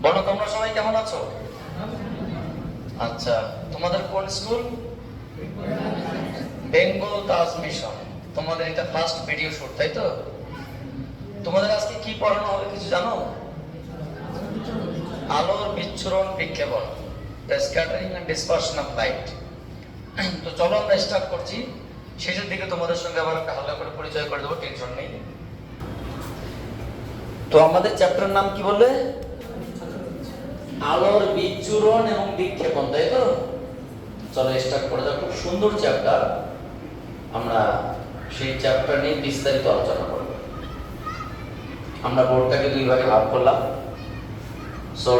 বলো তোমরা সবাই কেমন আছো? আচ্ছা, তোমাদের কোন স্কুল? বেঙ্গল তাজ মিশন। তোমাদের এটা ফার্স্ট ভিডিও শুট, তাই তো? তোমাদের আজকে কি পড়ানো হবে কিছু জানো? আলোর বিচ্ছুরণ বিক্ষেপণ, the scattering and dispersion of light. তো চলো আমরা স্টার্ট করছি। শেষের দিকে তোমাদের সঙ্গে আবার একটা হালকা করে পরিচয় করে দেবো, টেনশন নেই। তো আমাদের চ্যাপ্টার নাম কি বললে? আলোর বিচ্ছুরণ এবং বিক্ষেপণ, তাই তো? চলো স্টার্ট করে যাও। খুব সুন্দর চ্যাপ্টার, আমরা সেই চ্যাপ্টার নিয়ে বিস্তারিত আলোচনা করব। আমরা বোর্ডটাকে দুই ভাগে ভাগ করলাম। So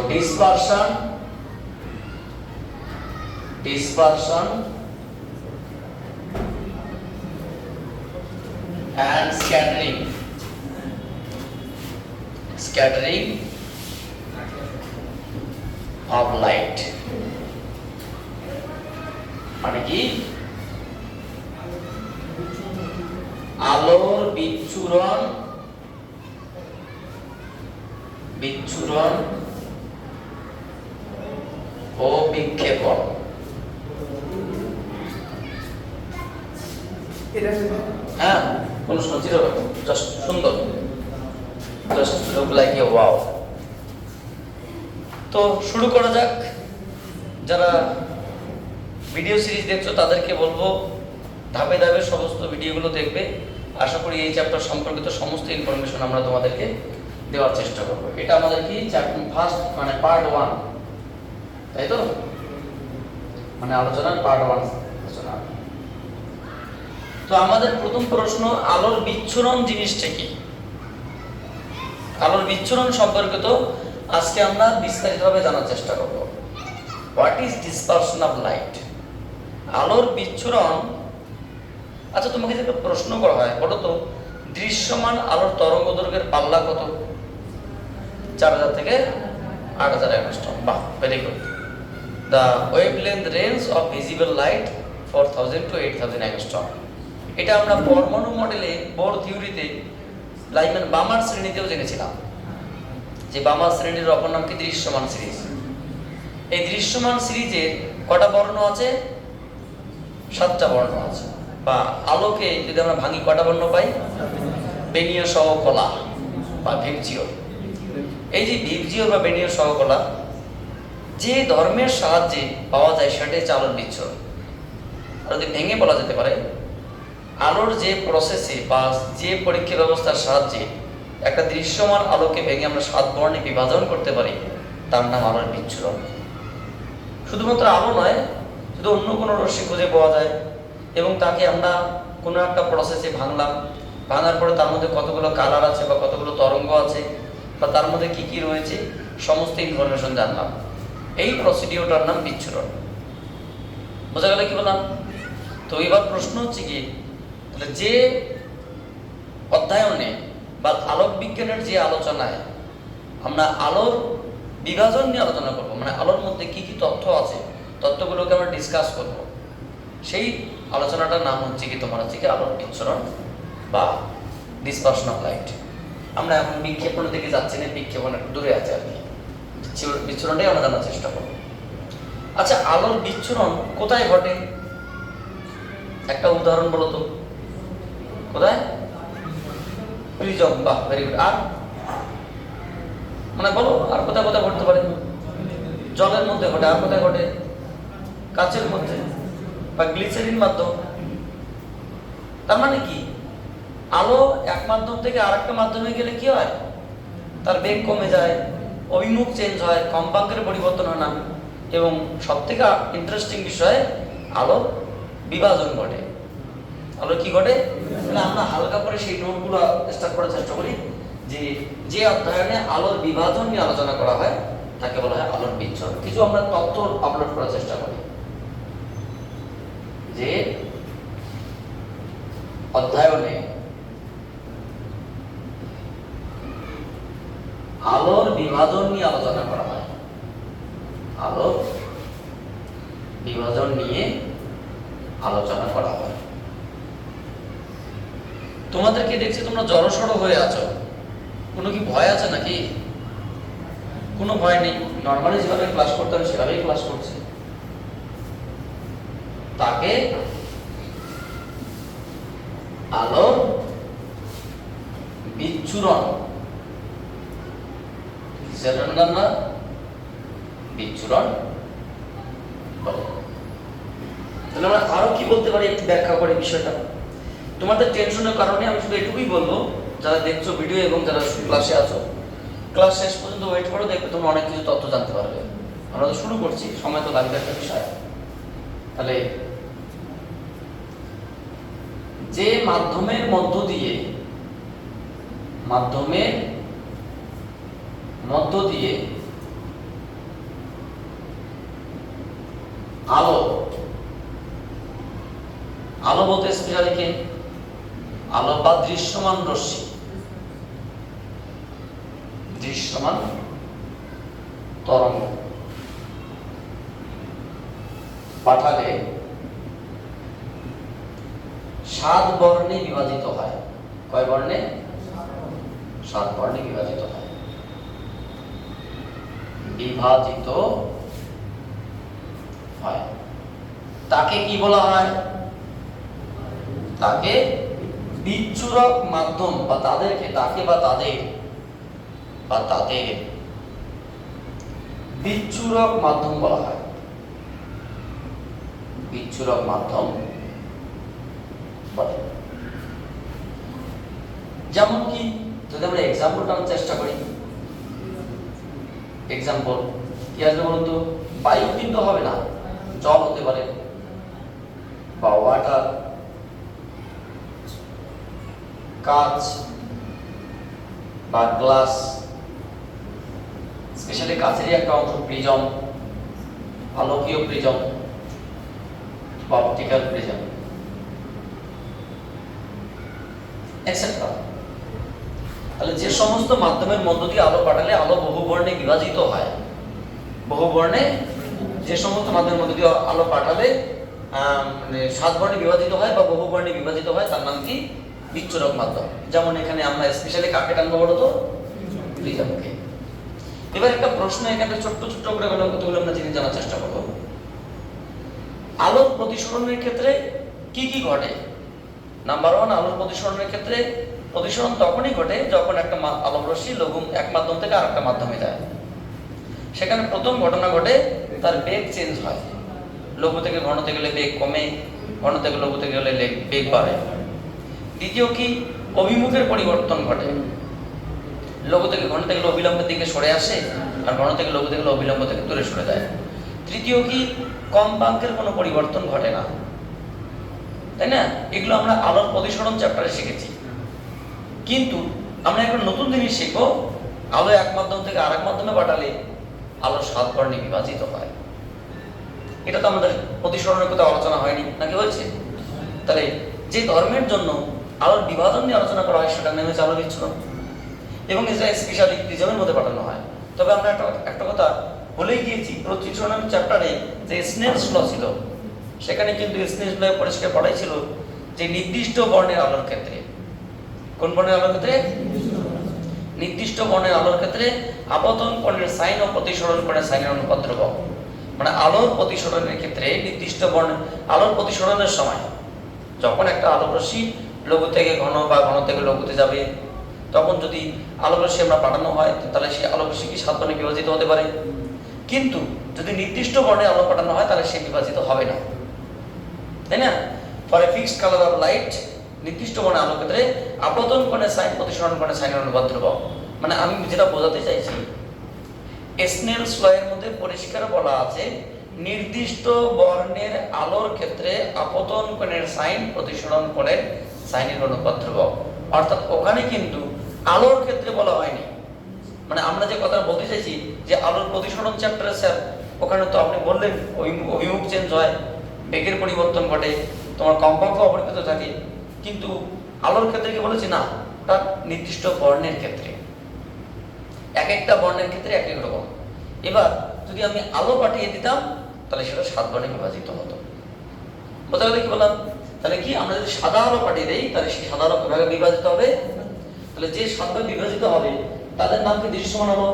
dispersion and scattering of light, মানে কি? আলোর বিচ্ছুরণ ও বিক্ষেপণ। হ্যাঁ, কোন সঞ্চিত জাস্ট সুন্দর, just look like a wow. তো শুরু করা যাক। যারা ভিডিও সিরিজ দেখছো তাদেরকে বলবো ধাপে ধাপে সমস্ত ভিডিওগুলো দেখবে। আশা করি এই চ্যাপ্টার সম্পর্কিত সমস্ত ইনফরমেশন আমরা তোমাদেরকে দেওয়ার চেষ্টা করবো। এটা আমাদের কি চ্যাপ্টার ফার্স্ট, মানে পার্ট 1, তাই তো? মানে আলোচনার পার্ট 1 আলোচনা। তো আমাদের প্রথম প্রশ্ন, আলোর বিচ্ছুরণ জিনিসটা কি? আলোর বিচ্ছুরণ সম্পর্কিত আজকে আমরা বিস্তারিতভাবে জানার চেষ্টা করব। What is dispersion of light? আলোর বিচ্ছুরণ। আচ্ছা, তোমাকে যদি একটা প্রশ্ন করা হয়, বলো তো দৃশ্যমান আলোর তরঙ্গ দৈর্ঘ্যের পাল্লা কত? 4000 থেকে 8000 অ্যাংস্ট্রম। বাহ, very good. The wavelength range of visible light 4000 to 8000 angstrom. এটা আমরা পরমাণু মডেলে, বোর থিওরিতে, লাইম্যান বামার শ্রেণীতেও জেনেছিলাম যে বামার শ্রেণীর অপর নাম কি? দৃশ্যমান সিরিজ। এই দৃশ্যমান সিরিজের কটা বর্ণ আছে? 7টা বর্ণ আছে। বা আলোকে যদি আমরা ভাঙি কটা বর্ণ পাই? বেনীয় সহকলা বা ভিবজিওর। এই যে ভিবজিওর বা বেনীয় সহকলা যে ধর্মের সাহায্যে পাওয়া যায় সেটাই হচ্ছে আলোর বিচ্ছুরণ। আর যদি ভেঙে বলা যেতে পারে, আলোর যে প্রসেসে বা যে পরীক্ষা ব্যবস্থার সাহায্যে একটা দৃশ্যমান আলোকে ভেঙে আমরা 7 বর্ণে বিভাজন করতে পারি, তার নাম আলোর বিচ্ছুরণ। শুধুমাত্র আলো নয়, যদি অন্য কোনো রশ্মি খুঁজে পাওয়া যায় এবং তাকে আমরা কোনো একটা প্রসেসে ভাঙলাম, ভাঙার পরে তার মধ্যে কতগুলো কালার আছে বা কতগুলো তরঙ্গ আছে বা তার মধ্যে কি কি রয়েছে সমস্ত ইনফরমেশন জানলাম, এই প্রসিডিওরটার নাম বিচ্ছুরণ। বোঝা গেল কি বললাম? তো এবার প্রশ্ন হচ্ছে কি, তাহলে যে অধ্যয়নে বা আলোক বিজ্ঞানের যে আলোচনায় আমরা আলোর বিভাজন নিয়ে আলোচনা করব, মানে আলোর মধ্যে কি কি তথ্য আছে, তথ্যগুলোকে আমরা ডিসকাস করব, সেই আলোচনাটার নাম হচ্ছে কি তোমার হচ্ছে কি আলোর বিচ্ছুরণ বা ডিসপারশন অফ লাইট। আমরা এখন বিক্ষেপণের দিকে যাচ্ছি না, বিক্ষেপণ একটু দূরে আছে আর কি। বিচ্ছুরণটাই আমরা জানার চেষ্টা করব। আচ্ছা, আলোর বিচ্ছুরণ কোথায় ঘটে? একটা উদাহরণ বলো তো, কোথায়? প্রিজম। বাহ, ভেরি গুড। আর মানে বলো, আর কোথায় কোথায় ঘটতে পারে? জলের মধ্যে ঘটে। আর কোথায় ঘটে? কাচের মধ্যে বা গ্লিসারিন মাধ্যম। তার মানে কি, আলো এক মাধ্যম থেকে আরেকটা মাধ্যমে গেলে কি হয়? তার বেগ কমে যায়, অভিমুখ চেঞ্জ হয়, কম্পাঙ্কের পরিবর্তন হয় না, এবং সব থেকে ইন্টারেস্টিং বিষয়, আলো বিভাজন ঘটে। আলো কি ঘটে? মানে আমরা হালকা করে সেই নোটগুলো স্টার্ট করার চেষ্টা করি যে যে অধ্যয়নে আলোর বিভাজন নিয়ে আলোচনা করা হয় তাকে বলা হয় আলোর বিচ্ছুরণ। কিছু আমরা তথ্য আপলোড করার চেষ্টা করি যে অধ্যয়নে আলোর বিভাজন নিয়ে আলোচনা করা হয়। আলোর বিভাজন নিয়ে আলোচনা করা হয়। তোমাদেরকে দেখছি তোমরা জড়সড় হয়ে আছো, কোনো কি ভয় আছে নাকি? কোনো ভয় নেই, নর্মালি যেভাবে ক্লাস করতে হবে সেভাবেই ক্লাস করছে। তাকে আলোর বিচ্ছুরণ না বিচ্ছুরণ বলে। তাহলে আমরা আরো কি বলতে পারি একটু ব্যাখ্যা করে বিষয়টা। তোমাদের টেনশনের কারণে আমি শুধু এটুকুই বলবো, যারা দেখছো ভিডিও এবং যারা ক্লাসে আছো, ক্লাস শেষ পর্যন্ত ওয়েট করো, দেখবে তোমরা অনেক কিছু তথ্য জানতে পারবে। আমরা তো শুরু করছি, সময় তো লাগবে একটা বিষয়। তাহলে যে মাধ্যমের মধ্য দিয়ে আলো বলতে স্পেশালি কে? আলো বা দৃশ্যমান রশ্মি, দৃশ্যমান তরঙ্গ পাঠালে 7 বর্ণে বিভাজিত হয়। কয় বর্ণে? 7 বর্ণে বিভাজিত হয়। তাকে কি বলা হয়? তাকে বিচ্ছুরক মাধ্যম বা তাদেরকে তাদের বিচ্ছুরক মাধ্যম বলা হয়। বিচ্ছুরক মাধ্যম বলে। যেমন কি, যদি আমরা এক্সাম্পলটা চেষ্টা করি, এক্সাম্পল কি আসবে বলুন তো? বায়ু কিন্তু হবে না, জল হতে পারে বা ওয়াটার, কাঁচ বা গ্লাস, স্পেশালি কাঁচেরই একটা অংশ প্রিজম, আলোকীয় প্রিজম, অপটিক্যাল প্রিজম, এটসেট্রা। তাহলে যে সমস্ত মাধ্যমের মধ্য দিয়ে আলো পাঠালে আলো বহু বর্ণে বিভাজিত হয়, যে সমস্ত মাধ্যমের মধ্য দিয়ে আলো পাঠালে 7 বর্ণে বিভাজিত হয় বা বহু বর্ণে বিভাজিত হয়, তার নাম কি? বিচ্ছুরক মাধ্যম। যেমন এখানে আমরা স্পেশালি কাকে টানবো বলো তো? প্রিজমকে। এবার একটা প্রশ্ন এখানে ছোট্ট করে কতগুলো আমরা জিনিস জানার চেষ্টা করবো। আলোর প্রতিসরণের ক্ষেত্রে কি কি ঘটে? নাম্বার 1, আলোর প্রতিসরণের ক্ষেত্রে প্রতিসরণ তখনই ঘটে যখন একটা আলোক রশ্মি এক মাধ্যম থেকে আরেকটা মাধ্যমে যায়। সেখানে প্রথম ঘটনা ঘটে তার বেগ চেঞ্জ হয়। লঘু থেকে ঘনতে গেলে বেগ কমে, ঘন থেকে লঘুতে গেলে বেগ বাড়ে। দ্বিতীয় কি? অভিমুখের পরিবর্তন ঘটে। লঘু থেকে ঘনতে গেলে অবিলম্বের দিকে সরে আসে, আর ঘন থেকে লঘুতে গেলে অবিলম্ব থেকে দূরে সরে যায়। তৃতীয় কি? কম্পাঙ্কের কোনো পরিবর্তন ঘটে না, তাই না? এগুলো আমরা আলোর প্রতিসরণ চ্যাপ্টারে শিখেছি। কিন্তু আমরা এখন নতুন জিনিস শিখবো, আলো এক মাধ্যম থেকে আরেক মাধ্যমে পাঠালে আলো 7 বর্ণে বিভাজিত হয়। এটা তো আমাদের প্রতিসরণের কথা আলোচনা হয়নি, নাকি হয়েছে? তাহলে যে ধর্মের জন্য আলোর বিভাজন নিয়ে আলোচনা করা হয় সেটা নেমে আলো বিচ্ছুরণ, এবং এটা স্পেশালি প্রিজমের মধ্যে পাঠানো হয়। তবে আমরা একটা কথা বলেই গিয়েছি, প্রতিসরণ চ্যাপ্টারে যে স্নেলস ল ছিল, সেখানে কিন্তু স্নেলস ল পরিষ্কার পড়াই ছিল যে নির্দিষ্ট বর্ণের আলোর ক্ষেত্রে, কোন বর্ণের আলোর ক্ষেত্রে? নির্দিষ্ট বর্ণের আলোর ক্ষেত্রে আপতন কোণের সাইন ও প্রতিসরণ কোণের সাইনের অনুপাত ধ্রুবক। মানে আলোর প্রতিসরণের ক্ষেত্রে নির্দিষ্ট বর্ণের আলোর প্রতিসরণের সময় যখন একটা আলোক রশ্মি লঘু থেকে ঘন বা ঘন থেকে লঘুতে যাবে, তখন যদি আলোক রশ্মি আমরা পাঠানো হয় তাহলে সেই আলোক রশ্মি কি 7 বর্ণে বিভাজিত হতে পারে। কিন্তু যদি নির্দিষ্ট বর্ণে আলো পাঠানো হয় তাহলে সে বিভাজিত হবে না, তাই না? For a fixed colour of light, নির্দিষ্ট বর্ণে আলোর ক্ষেত্রে আপতন কোণের সাইন প্রতিসরণ কোণের সাইনের অনুপাত ধ্রুবক। মানে আমি যেটা বোঝাতে চাইছি, স্নেলস ল এর মধ্যে পরিষ্কার বলা আছে নির্দিষ্ট বর্ণের আলোর ক্ষেত্রে আপতন কোণের সাইন প্রতিসরণ কোণের সাইনের অনুপাত ধ্রুবক। অর্থাৎ ওখানে কিন্তু আলোর ক্ষেত্রে বলা হয়নি। মানে আমরা যে কথা বলতে চাইছি যে আলোর প্রতিসরণ চ্যাপ্টারে স্যার, ওখানে তো আপনি বললেন অভিমুখ চেঞ্জ হয়, বেগের পরিবর্তন ঘটে, তোমার কম্পাঙ্ক অপরিবর্তিত থাকে, কিন্তু আলোর ক্ষেত্রে কি বলেছি না, তার নির্দিষ্ট বর্ণের ক্ষেত্রে, এক একটা বর্ণের ক্ষেত্রে এক এক রকম। এবার যদি আমি আলো পাঠিয়ে দিতাম তাহলে সেটা 7 বর্ণে বিভাজিত হতো। বোঝা গেল কি বললাম? তাহলে কি আমরা যদি সাদা আলো পাঠিয়ে দেই তাহলে সেই সাদা আলো কিভাবে বিভাজিত হবে? তাহলে যে 7 ভাগে বিভাজিত হবে তাদের নাম কি দৃশ্যমান আলো।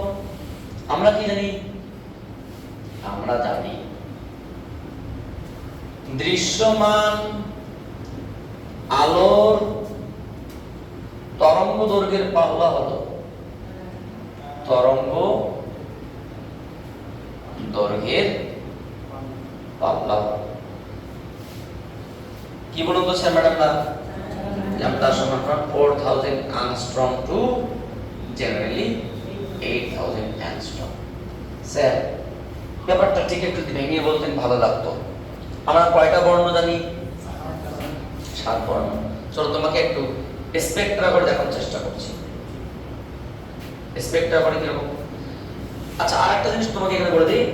আমরা কি জানি? আমরা জানি দৃশ্যমান আলোর তরঙ্গ দৈর্ঘ্যের পাল্লা হলো তরঙ্গ দৈর্ঘ্যের পাল্লা। কি বলুন তো স্যার ম্যাডামরা? ল্যাম্বডা সমান 4000 angstrom to generally 8000 angstrom. Sir ব্যাপারটা ঠিক একটু ভেঙে বলতেন ভালো লাগতো। আমরা কয়টা বর্ণ জানি? 7 বর্ণ। চলো তোমাকে একটু স্পেক্ট্রা করে দেখানোর চেষ্টা করছি। স্পেক্ট্রা করে কিরকম? আচ্ছা, আরেকটা জিনিস তোমাকে এখানে বলে দিই,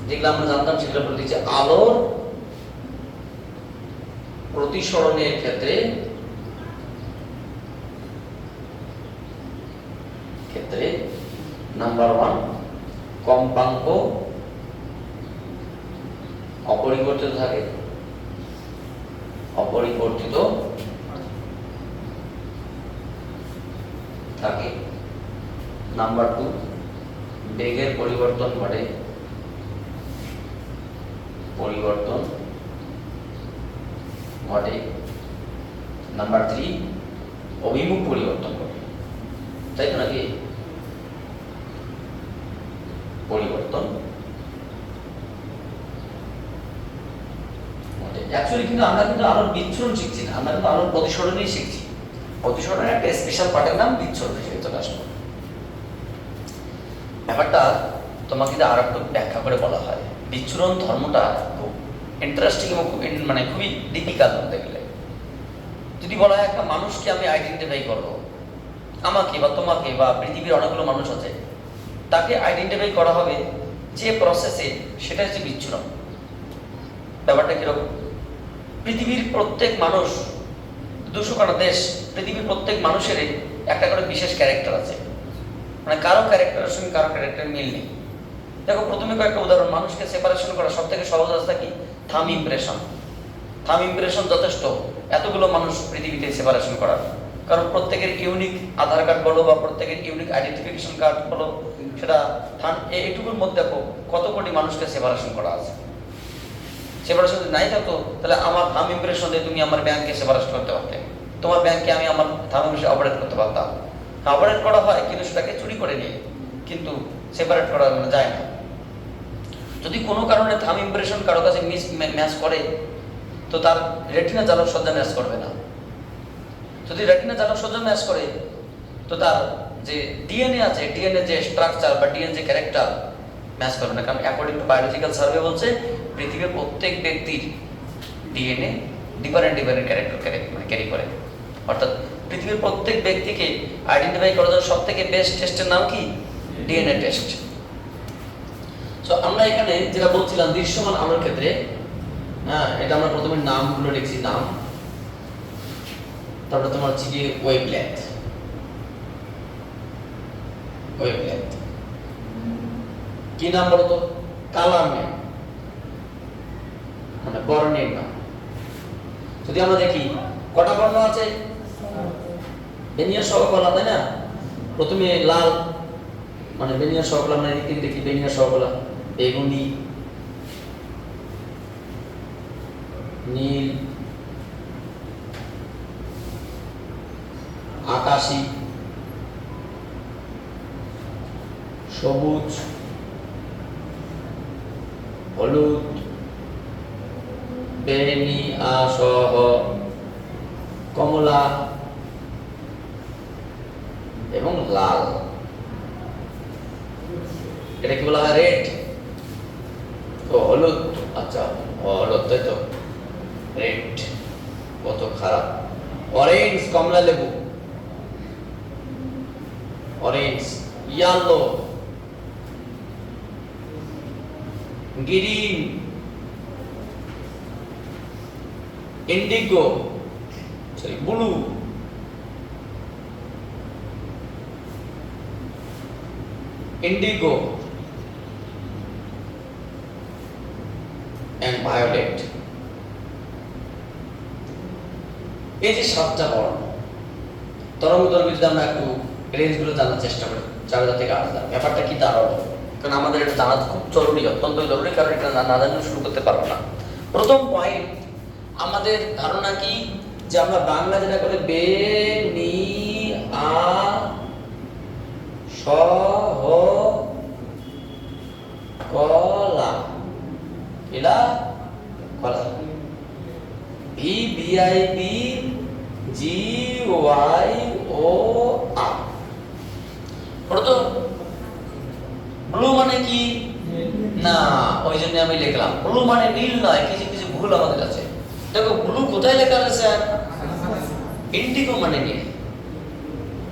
যেগুলো আমরা জানতাম সেগুলো বলে দিই যে আলোর প্রতিসরণের ক্ষেত্রে নাম্বার 1 কম্পাঙ্ক অপরিবর্তিত থাকে, অপরিবর্তিত থাকে। নাম্বার 2 বেগের পরিবর্তন ঘটে, পরিবর্তন ঘটে। নাম্বার 3 অভিমুখ পরিবর্তন ঘটে, তাই তো নাকি? পরিবর্তন ঘটে। অ্যাকচুয়ালি কিন্তু আমরা কিন্তু আলোর বিচ্ছুরণ শিখছি না, আমরা কিন্তু আলোর প্রতিসরণই শিখছি। প্রতিসরণের একটা স্পেশাল পার্টের নাম বিচ্ছুরণ হিসেবে চলে আসলো। ব্যাপারটা তোমাকে যদি আর একটু ব্যাখ্যা করে বলা হয়, বিচ্ছুরণ ধর্মটা খুব ইন্টারেস্টিং এবং খুব মানে খুবই ডিফিকাল্ট বলতে গেলে। যদি বলা হয় একটা মানুষকে আমি আইডেন্টিফাই করবো, আমাকে বা তোমাকে বা পৃথিবীর অনেকগুলো মানুষ আছে, তাকে আইডেন্টিফাই করা হবে যে প্রসেসে, সেটা হচ্ছে বিচ্ছুরণ। ব্যাপারটা কিরকম? পৃথিবীর প্রত্যেক মানুষ, 200 খানা দেশ, পৃথিবীর প্রত্যেক মানুষেরই একটা করে বিশেষ ক্যারেক্টার আছে, মানে কারো ক্যারেক্টারের সঙ্গে কারো ক্যারেক্টার মিল নেই। দেখো প্রথমে কয়েকটা উদাহরণ। মানুষকে সেপারেশন করা সব থেকে সহজ রাস্তা কি? থাম ইমপ্রেশন। থাম ইমপ্রেশন যথেষ্ট এতগুলো মানুষ পৃথিবীতে সেপারেশন করার, কারণ প্রত্যেকের ইউনিক আধার কার্ড বলো বা প্রত্যেকের ইউনিক আইডেন্টিফিকেশন কার্ড বলো, সেটা এইটুকুর মধ্যে দেখো কত কোটি মানুষকে সেপারেশন করা আছে। সেপারেশন যদি নাই থাকতো তাহলে আমার থাম ইমপ্রেশন দিয়ে তুমি আমার ব্যাংককে সেপারেশন করতে পারতে, তোমার ব্যাংকে আমি আমার থাম ইমপ্রেশন অপারেট করতে পারতাম। অপারেট করা হয় কিন্তু সেটাকে চুরি করে নিয়ে, কিন্তু সেপারেট করা যায় না। যদি কোনো কারণে থাম ইমপ্রেশন কারো কাছে ম্যাচ করে, তো তার রেটিনা জালকসজ্জা ম্যাচ করবে না। যদি রেটিনা জালকসজ্জা ম্যাচ করে, তো তার যে ডিএনএ আছে, ডিএনএ যে স্ট্রাকচার বা ডিএনএ যে ক্যারেক্টার ম্যাচ করবে না। কারণ অ্যাকর্ডিং টু বায়োলজিক্যাল সার্ভে বলছে পৃথিবীর প্রত্যেক ব্যক্তির DNA different different character carry করে। অর্থাৎ পৃথিবীর প্রত্যেক ব্যক্তিকে আইডেন্টিফাই করার জন্য সব থেকে বেস্ট টেস্টের নাম কি? DNA test. তো আমরা এখানে যেটা বলছিলাম দৃশ্যমান আলোর ক্ষেত্রে, হ্যাঁ, এটা আমরা প্রথমে নামগুলো লিখছি, নাম, তারপরে তোমার হচ্ছে কি ওয়েভলেন্থ। ওয়েভলেন্থ কি নাম বলতো? কালার নেম, মানে বর্ণের নাম। যদি আমরা দেখি কটা বর্ণ আছে? বেনিয়ার সহকলা, তাই না? প্রথমে লাল, মানে বেনিয়ার সহকলা, মানে দেখি বেনিয়ার সহকলা, বেগুনি, নীল, আকাশী, সবুজ, হলুদ, বেনি সহ কমলা এবং লাল। এটা কি বলা হয়? রেড। ও হলুদ, আচ্ছা হলুদ, তাই তো, রেড কত খারাপ। অরেঞ্জ, কমলা লেবু, orange. Yellow, green, indigo, sorry blue, indigo and violet. এই যে 7টা বর্ণ, তরঙ্গ দৈর্ঘ্য যদি আমরা একটু রেঞ্জগুলো জানার চেষ্টা করি, 4000 থেকে 8000। ব্যাপারটা কি দাঁড়ালো? কারণ আমাদের এটা জানা খুব জরুরি, অত্যন্ত জরুরি, কারণ এটা না জানলে শুরু করতে পারবো না। প্রথম পয়েন্ট, আমাদের ধারণা কি যে আমরা বাংলা যেটা করে বে নি আ স হ কলা, এলা কলা, V B I P G Y O R. প্রথম ব্লু মানে কি? না, ওই জন্য আমি লিখলাম ব্লু মানে নীল নয়, কিছু কিছু ভুল আমাদের আছে। দেখো ব্লু কোথায় লেখা আছে? ইন্ডিগো মানে নীল।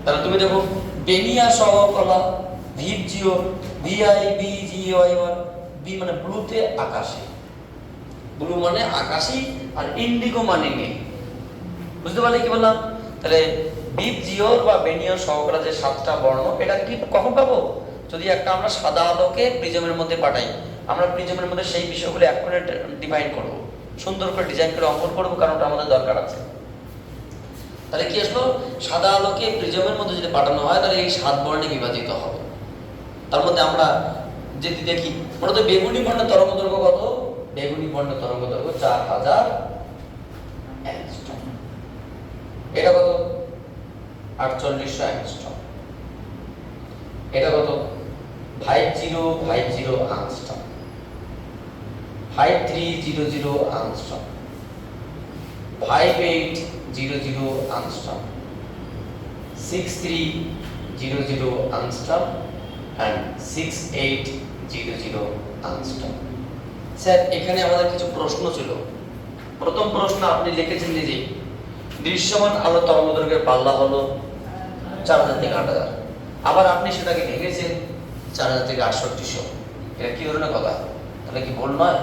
তাহলে তুমি দেখো বেনিয়া সহ কলা, ভিজিও V I B G Y Y, B মানে ব্লুতে আকাশে, ব্লু মানে আকাশী, আর ইন্ডিগো মানে নীল। বুঝতে পারলে কি বললাম? তাহলে বিপ জিওর বা বেনিয়ার সহকারে যে 7টা বর্ণ, এটা কি কখন পাবো? যদি একটা আমরা সাদা আলোকে প্রিজমের মধ্যে পাঠাই, আমরা প্রিজমের মধ্যে সেই বিষয়গুলো এক করে ডিফাইন করব, সুন্দর করে ডিজাইন করে অঙ্কন করব, কারণ ওটা আমাদের দরকার আছে। তাহলে কি আসলো? সাদা আলোকে প্রিজমের মধ্যে যদি পাঠানো হয় তাহলে এই 7 বর্ণে বিভাজিত হবে। তার মধ্যে আমরা যদি দেখি, মূলত বেগুনি বর্ণের তরঙ্গ দৈর্ঘ্য কত? বেগুনি বর্ণের তরঙ্গ দৈর্ঘ্য 4000 অ্যাংস্ট্রম। এটা কত? 4800 অ্যাংস্ট্রম। এটা কত? 5050 angstrom, 5300 angstrom, 5800 angstrom, 6300 angstrom and 6800 angstrom. Sir এখানে আমাদের কিছু প্রশ্ন ছিল। প্রথম প্রশ্ন আপনি লিখেছেন নিজেই, দৃশ্যমান আলো তরঙ্গদৈর্ঘ্যের পাল্লা হলো 4000 থেকে 8000। আবার আপনি সেটাকে ভেঙেছেন 4000 থেকে 6800। এটা কি ধরনের কথা? তাহলে কি ভুল নয়?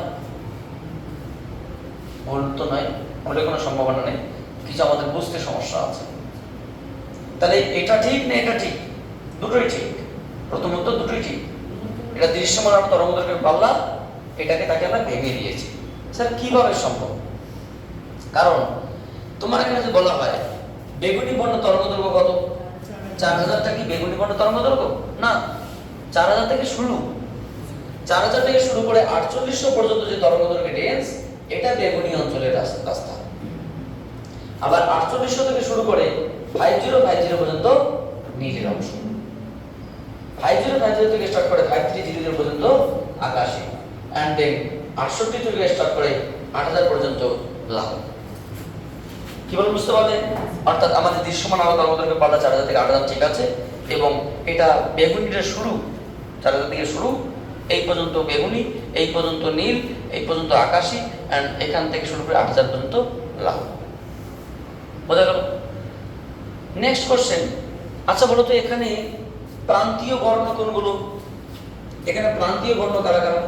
ভুল তো নয়, ভুলের কোনো সম্ভাবনা নেই, কিছু আমাদের বুঝতে সমস্যা আছে। তাহলে এটা ঠিক না এটা ঠিক? দুটোই ঠিক। প্রথমত দুটোই ঠিক। এটা দৃশ্যমান আলো তরঙ্গদৈর্ঘ্যের পাল্লা, এটাকে তাকে আমরা ভেঙে দিয়েছি। স্যার কিভাবে সম্ভব? কারণ তোমার এখানে যদি বলা হয় বেগুনি বর্ণ তরঙ্গদৈর্ঘ্য কত, 4000টা কি বেগুনি বর্ণ তরঙ্গদৈর্ঘ্য? না, 4000 থেকে শুরু, 4000 থেকে শুরু করে 4800 পর্যন্ত যে তরঙ্গদৈর্ঘ্যের রেঞ্জ, এটা বেগুনি অঞ্চলের রাস্তা। আবার 4800 থেকে শুরু করে 5050 পর্যন্ত নীলের অংশ, 5050 থেকে স্টার্ট করে 5300 পর্যন্ত আকাশে, এন্ড দেন 68 থেকে স্টার্ট করে 8000 পর্যন্ত লাল। কি বল বুঝতে পারলে? অর্থাৎ আমাদের দৃশ্যমান আলো তরঙ্গদৈর্ঘ্য পাল্লা 4000 থেকে 8000 ঠিক আছে, এবং এটা বেগুনির শুরু, 4000 থেকে শুরু, এই পর্যন্ত বেগুনি, এই পর্যন্ত নীল, এই পর্যন্ত আকাশী, এন্ড এখান থেকে শুরু করে 8000 পর্যন্ত লাল। বোঝা গেল? নেক্সট কোশ্চেন, আচ্ছা বলো তো এখানে প্রান্তীয় বর্ণ কোনগুলো? এখানে প্রান্তীয় বর্ণ কারা কারা?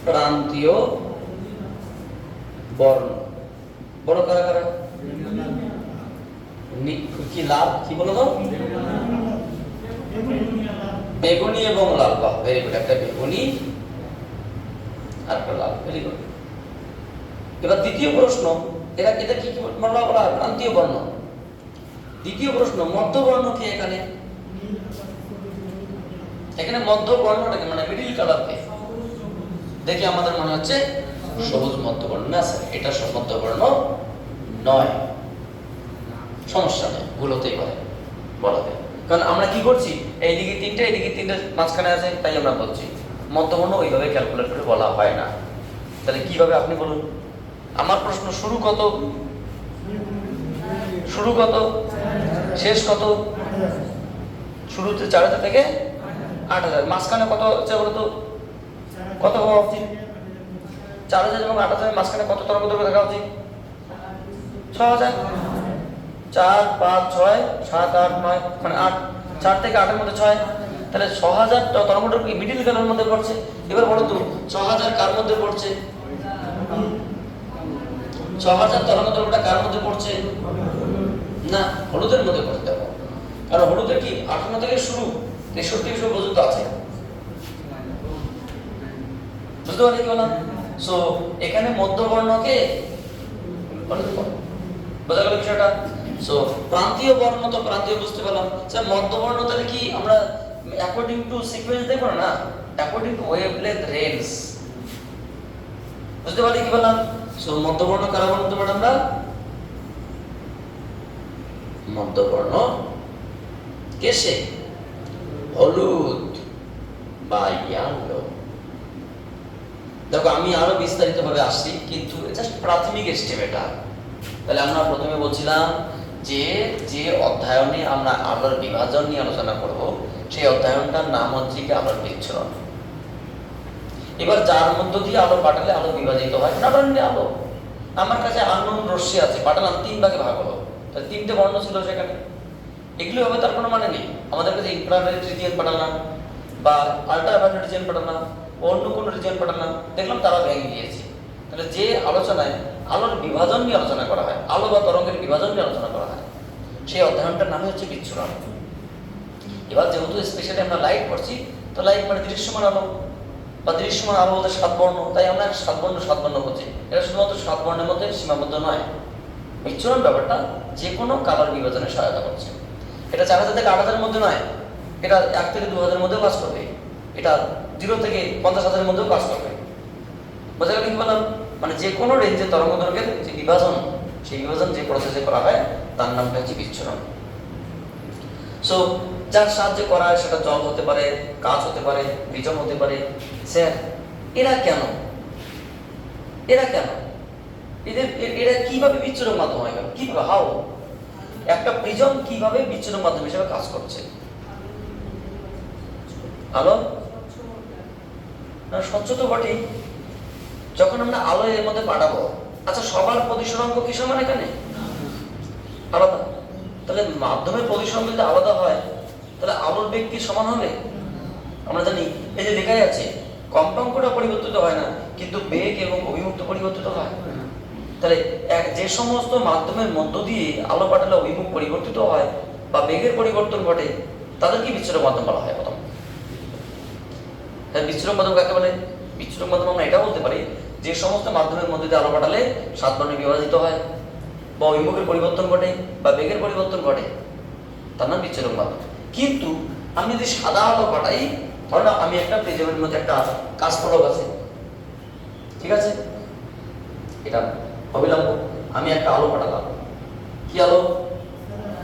প্রান্তীয় বর্ণ বড় কারা কারা? কি লাল? কি বলো তো? বেগুনি এবং লাল। বাহ, ভেরি গুড। একটা বেগুনি আর একটা লাল, ভেরি গুড। এবার দ্বিতীয় প্রশ্ন, এটা এটা কি বলা হয়? প্রান্তীয় বর্ণ। দ্বিতীয় প্রশ্ন, মধ্যবর্ণ কি এখানে? এখানে মধ্যবর্ণটাকে মানে মিডিল কালারকে দেখে আমাদের মনে হচ্ছে সবুজ মধ্যবর্ণ। না স্যার, এটা মধ্যবর্ণ নয়। সমস্যা নেই, ভুল হতেই পারে, বলা যায়। কারণ আমরা কি করছি, এইদিকে তিনটে এইদিকে তিনটে মাঝখানে আছে, তাই আমরা বলছি মধ্যবর্ণ। ওইভাবে ক্যালকুলেট করে বলা হয় না। তাহলে কিভাবে আপনি বলুন? আমার প্রশ্ন, শুরু কত, শুরু কত, শেষ কত? শুরুতে 4000 থেকে 8000, মাঝখানে কত হচ্ছে বলতো? কত হওয়া উচিত? 4000 এবং 8000 মাঝখানে কত তরঙ্গদৈর্ঘ্য থাকা উচিত? 6000। 4 5 6 7 8 9, মানে 8, 4 থেকে 8 এর মধ্যে 6, তাহলে 6000 তরঙ্গদৈর্ঘ্য কি মিডিল কালারের মধ্যে পড়ছে? এবার বলো তো 6000 কার মধ্যে পড়ছে? 6000 তরঙ্গদৈর্ঘ্যটা কার মধ্যে পড়ছে? না, হলুদের মধ্যে পড়ছে। দেখো, কারণ হলুদের কি 58 থেকে শুরু 6300 পর্যন্ত আছে। বুঝতে পারলে কি বললাম? সো এখানে মধ্যবর্ণকে বোঝা গেল বিষয়টা। সো প্রান্তীয় বর্ণ তো প্রান্তীয় বুঝতে পারলাম, স্যার মধ্যবর্ণ তাহলে কি আমরা অ্যাকর্ডিং টু সিকোয়েন্স দেখবো না, অ্যাকর্ডিং টু ওয়েভলেন্থ রেঞ্জ, বুঝতে পারলি কি বললাম? সো মধ্যবর্ণ কারা বলতে পারি আমরা? মধ্যবর্ণ কেসে হলুদ বা ইয়েলো। দেখো আমি আরো বিস্তারিত ভাবে আসছি, কিন্তু জাস্ট প্রাথমিক স্টেপ এটা। তাহলে আমরা প্রথমে বলছিলাম যে যে অধ্যয়নে আমরা আলোর বিভাজন নিয়ে আলোচনা করব, সেই অধ্যয়নটার নাম হচ্ছে কি আলোর বিচ্ছুরণ। এবার যার মধ্য দিয়ে আলো পাঠালে আলো বিভাজিত হয়, নট অনলি আলো, আমার কাছে আননোন রশ্মি আছে, পাঠালাম 3 ভাগে ভাগ হলো, তাহলে 3টে বর্ণ ছিল সেখানে, এগুলো হবে তার কোনো মানে নেই। আমাদের কাছে ইনফ্রারেড রিজিয়ন পাঠালাম বা আল্ট্রাভায়োলেট রিজিয়ন পাঠালাম, অন্য কোনো রিজিয়ন পাঠালাম, দেখলাম তারা ভেঙে দিয়েছে। তাহলে যে আলোচনায় আলোর বিভাজন নিয়ে আলোচনা করা হয়, আলো বা তরঙ্গের বিভাজন নিয়ে আলোচনা করা হয়, সেই অধ্যয়নটার নাম হচ্ছে বিচ্ছুরণ। এবার যেহেতু স্পেশালি আমরা লাইট পড়ছি, তো লাইট মানে দৃশ্যমান আলো, বা দৃশ্যমান আলো বলতে 7 বর্ণ, তাই আমরা 7 বর্ণ হচ্ছে। এটা শুধুমাত্র 7 বর্ণের মধ্যে সীমাবদ্ধ নয়। বিচ্ছুরণ ব্যাপারটা যে কোনো কালার বিভাজনে সহায়তা করছে। এটা 4000 থেকে 8000 এর মধ্যে নয়, এটা 1 থেকে 2000 এর মধ্যেও কাজ করবে, এটা 0 থেকে 50,000 এর মধ্যেও কাজ করবে। বোঝা গেল কি বললাম? মানে যে কোনো রেঞ্জের তরঙ্গ দৈর্ঘ্যের যে বিভাজন, সেই বিভাজন যে প্রসেসে করা হয় তার নামটা হচ্ছে বিচ্ছুরণ। সো যার সাহায্যে করা হয় সেটা জল হতে পারে, কাঁচ হতে পারে, প্রিজম হতে পারে। স্যার এরা কেন এরা কিভাবে বিচ্ছুরণ মাধ্যম হয়ে গেল? কিভাবে, হাউ? একটা প্রিজম কিভাবে বিচ্ছুরণ মাধ্যম হিসেবে কাজ করছে? আলো না স্বচ্ছ তো বটেই। যখন আমরা আলো এর মধ্যে পাঠাবো, আচ্ছা সবার প্রতিসরাঙ্ক কি সমান এখানে? আলাদা। তাহলে মাধ্যমের প্রতিসরাঙ্ক যদি আলাদা হয়, তাহলে আলোর বেগ কি সমান হবে? আমরা জানি এই যে লেখাই আছে, কম্পাঙ্কটা পরিবর্তিত হয় না, কিন্তু বেগ এবং অভিমুক্ত পরিবর্তিত হয়। তাহলে যে সমস্ত মাধ্যমের মধ্য দিয়ে আলো পাঠালে অভিমুখ পরিবর্তিত হয় বা বেগের পরিবর্তন ঘটে, তাদের কি বিচ্ছুরণ মাধ্যম বলা হয়? প্রথম বিচ্ছুরণ মাধ্যম কাকে বলে? বিচ্ছুরণ মাধ্যম আমরা এটা বলতে পারি যে সমস্ত মাধ্যমের মধ্যে দিয়ে আলো পাঠালে 7 বর্ণে বিভাজিত হয় বা অভিমুখের পরিবর্তন ঘটে বা বেগের পরিবর্তন ঘটে, তার নাম বিচ্ছুরণ মাধ্যম। কিন্তু আমি যদি সাদা আলো পাঠাই, ধরো আমি একটা প্রিজমের মধ্যে একটা কাঁচফলক আছে, ঠিক আছে, এটা অবিলম্ব আমি একটা আলো পাঠালাম, কি আলো?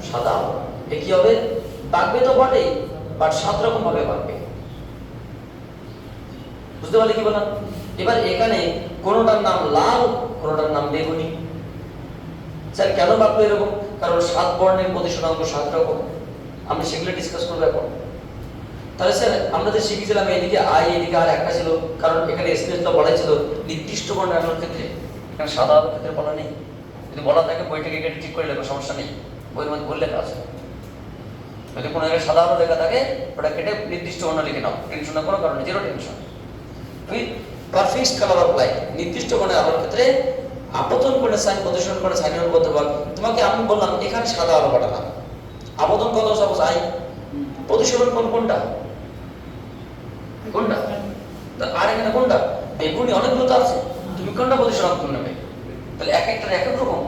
সাদা আলো। এ কি হবে? বাঁকবে তো বটেই, বাট 7 রকম ভাবে বাঁকবে। বুঝতে পারলে কি বললাম? এবার এখানে কোনটার নাম লাল, কোনটার নাম বেগুনি। স্যার কেন বাঁকলো এরকম? কারণ 7 বর্ণের প্রতিসরাঙ্ক 7 রকম, আমরা সেগুলো ডিসকাস করবো এখন। তাহলে স্যার আমরা যে শিখেছিলাম এদিকে আই, এদিকে আর একটা ছিল, কারণ এখানে স্পেসটা বলা ছিল নির্দিষ্ট বর্ণ আলোর ক্ষেত্রে, এখানে সাদা আলোর ক্ষেত্রে বলা নেই। যদি বলা থাকে বইটাকে কেটে ঠিক করে লেখো, সমস্যা নেই, বইয়ের মধ্যে বললে আছে। যদি কোনো জায়গায় সাদা আলো লেখা থাকে, ওটা কেটে নির্দিষ্ট বর্ণ লিখে নাও, টেনশনের কোনো কারণে, জিরো টেনশন। তুই পারফেক্ট কালার অফ লাইট, নির্দিষ্ট বর্ণের আলোর ক্ষেত্রে আপতন করে সাইন, প্রদর্শন করে সাইন করতে পার। তোমাকে আমি বললাম এখানে সাদা আলো পাঠালাম, আপতন কত? সাপোজ আই, প্রতিসরণ কোনটা? কোনটা? আর এখানে কোনটা? বেগুনি। অনেকগুলো তো আছে, তুমি কোনটা প্রতিসরণ করে নেবে? তাহলে এক একটার এক এক রকম,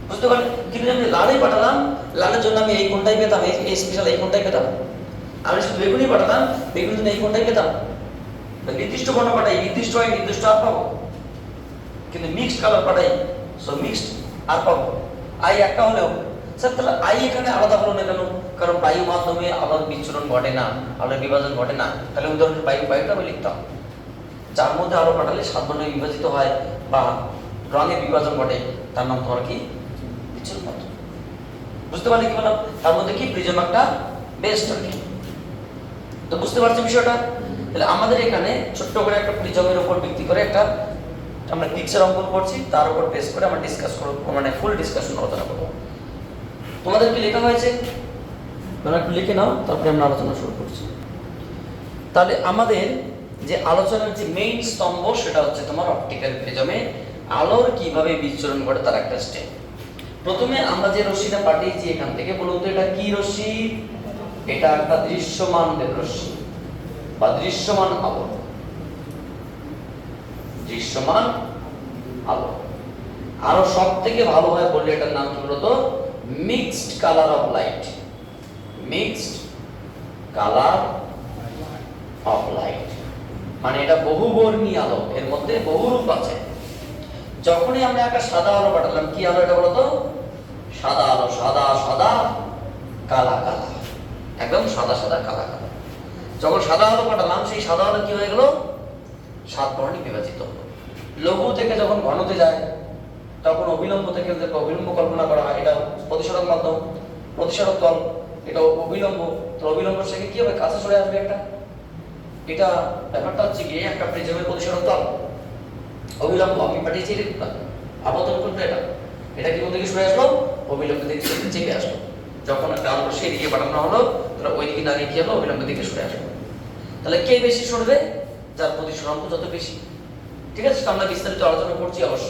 বুঝতে পারলে? কিন্তু আমি লালই পাঠালাম, লালের জন্য আমি এই কোনটাই পেতাম, এই স্পেশাল এই কোনটাই পেতাম। আমি শুধু বেগুনি পাঠালাম, বেগুনির জন্য এই কোনটাই পেতাম। নির্দিষ্ট বর্ণ পাঠাই, নির্দিষ্ট হয়, নির্দিষ্ট আর পাবো। কিন্তু মিক্সড কালার পাঠাই, সো মিক্সড আর পাবো। আই একটা হলেও স্যার তাহলে আই এখানে আলাদা হলো না কেন? কারণ বায়ু মাধ্যমে আলোর বিচ্ছুরণ ঘটে না, আলোর বিভাজন ঘটে না। তাহলে উদাহরণ বায়ুটা আমি লিখতাম, যার মধ্যে আলো পাঠালে 7 বর্ণে বিভাজিত হয় বা রঙের বিভাজন ঘটে, তার নাম তোমার কি? বিচ্ছুরণ মাধ্যম। বুঝতে পারলে কি বললাম? তার মধ্যে কি প্রিজম একটা বেস্ট আর কি। তো বুঝতে পারছি বিষয়টা? তাহলে আমাদের এখানে ছোট্ট করে একটা প্রিজমের উপর ভিত্তি করে একটা আমরা পিকচার অঙ্কন করছি, তার উপর বেস করে আমরা ডিসকাস করব, মানে ফুল ডিসকাশন আলোচনা করব। তোমাদের কি লেখা হয়েছে? তোমরা একটু লিখে নাও, তারপরে আমরা আলোচনা শুরু করছি। তাহলে আমাদের যে আলোচনার যে মেইন স্তম্ভ, সেটা হচ্ছে তোমার অপটিক্যাল প্রিজমে আলোর কিভাবে বিচ্ছুরণ ঘটে তার একটা স্টেপ। প্রথমে আমরা যে রশ্মিটা পাঠিয়েছি এখান থেকে, বলুন তো এটা কি রশ্মি? এটা একটা দৃশ্যমান রশ্মি বা দৃশ্যমান আলো। দৃশ্যমান আলো। আরো সব থেকে ভালো হয় বললে এটার নাম কি বলতো? Mixed colour of light. Mixed colour of light মানে এটা বহুবর্ণী আলো, এর মধ্যে বহু রূপ আছে। যখনই আমরা একটা সাদা আলো পাঠালাম, কি আলো এটা বলতো? সাদা আলো, সাদা সাদা কালা কালা, একদম সাদা সাদা কালা কালা। যখন সাদা আলো পাঠালাম, সেই সাদা আলো কি হয়ে গেল? 7 বর্ণে বিভাজিত হলো। লঘু থেকে যখন ঘনতে যায়, তখন অবিলম্ব থেকে অবিলম্ব কল্পনা করা হয়। এটা প্রতিসরক মাধ্যম, প্রতিসরক তল, এটা অবিলম্ব। তো অবিলম্ব থেকে কি হবে? কাছে সরে আসবে একটা। এটা ব্যাপারটা হচ্ছে কি, একটা প্রিজমের প্রতিসরক তল, অবিলম্ব আমি পাঠিয়েছি আবর্তন করতে, এটা কি কোন দিকে সরে আসলো? অবিলম্ব দিকে চেপে আসলো। যখন একটা আলো সেই দিকে পাঠানো হলো, তাহলে ওই দিকে দাঁড়িয়ে কি হলো? অবিলম্ব দিকে সরে আসলো। তাহলে কে বেশি সরবে? যার প্রতিসরাঙ্ক যত বেশি। ঠিক আছে, আমরা বিস্তারিত আলোচনা করছি অবশ্য।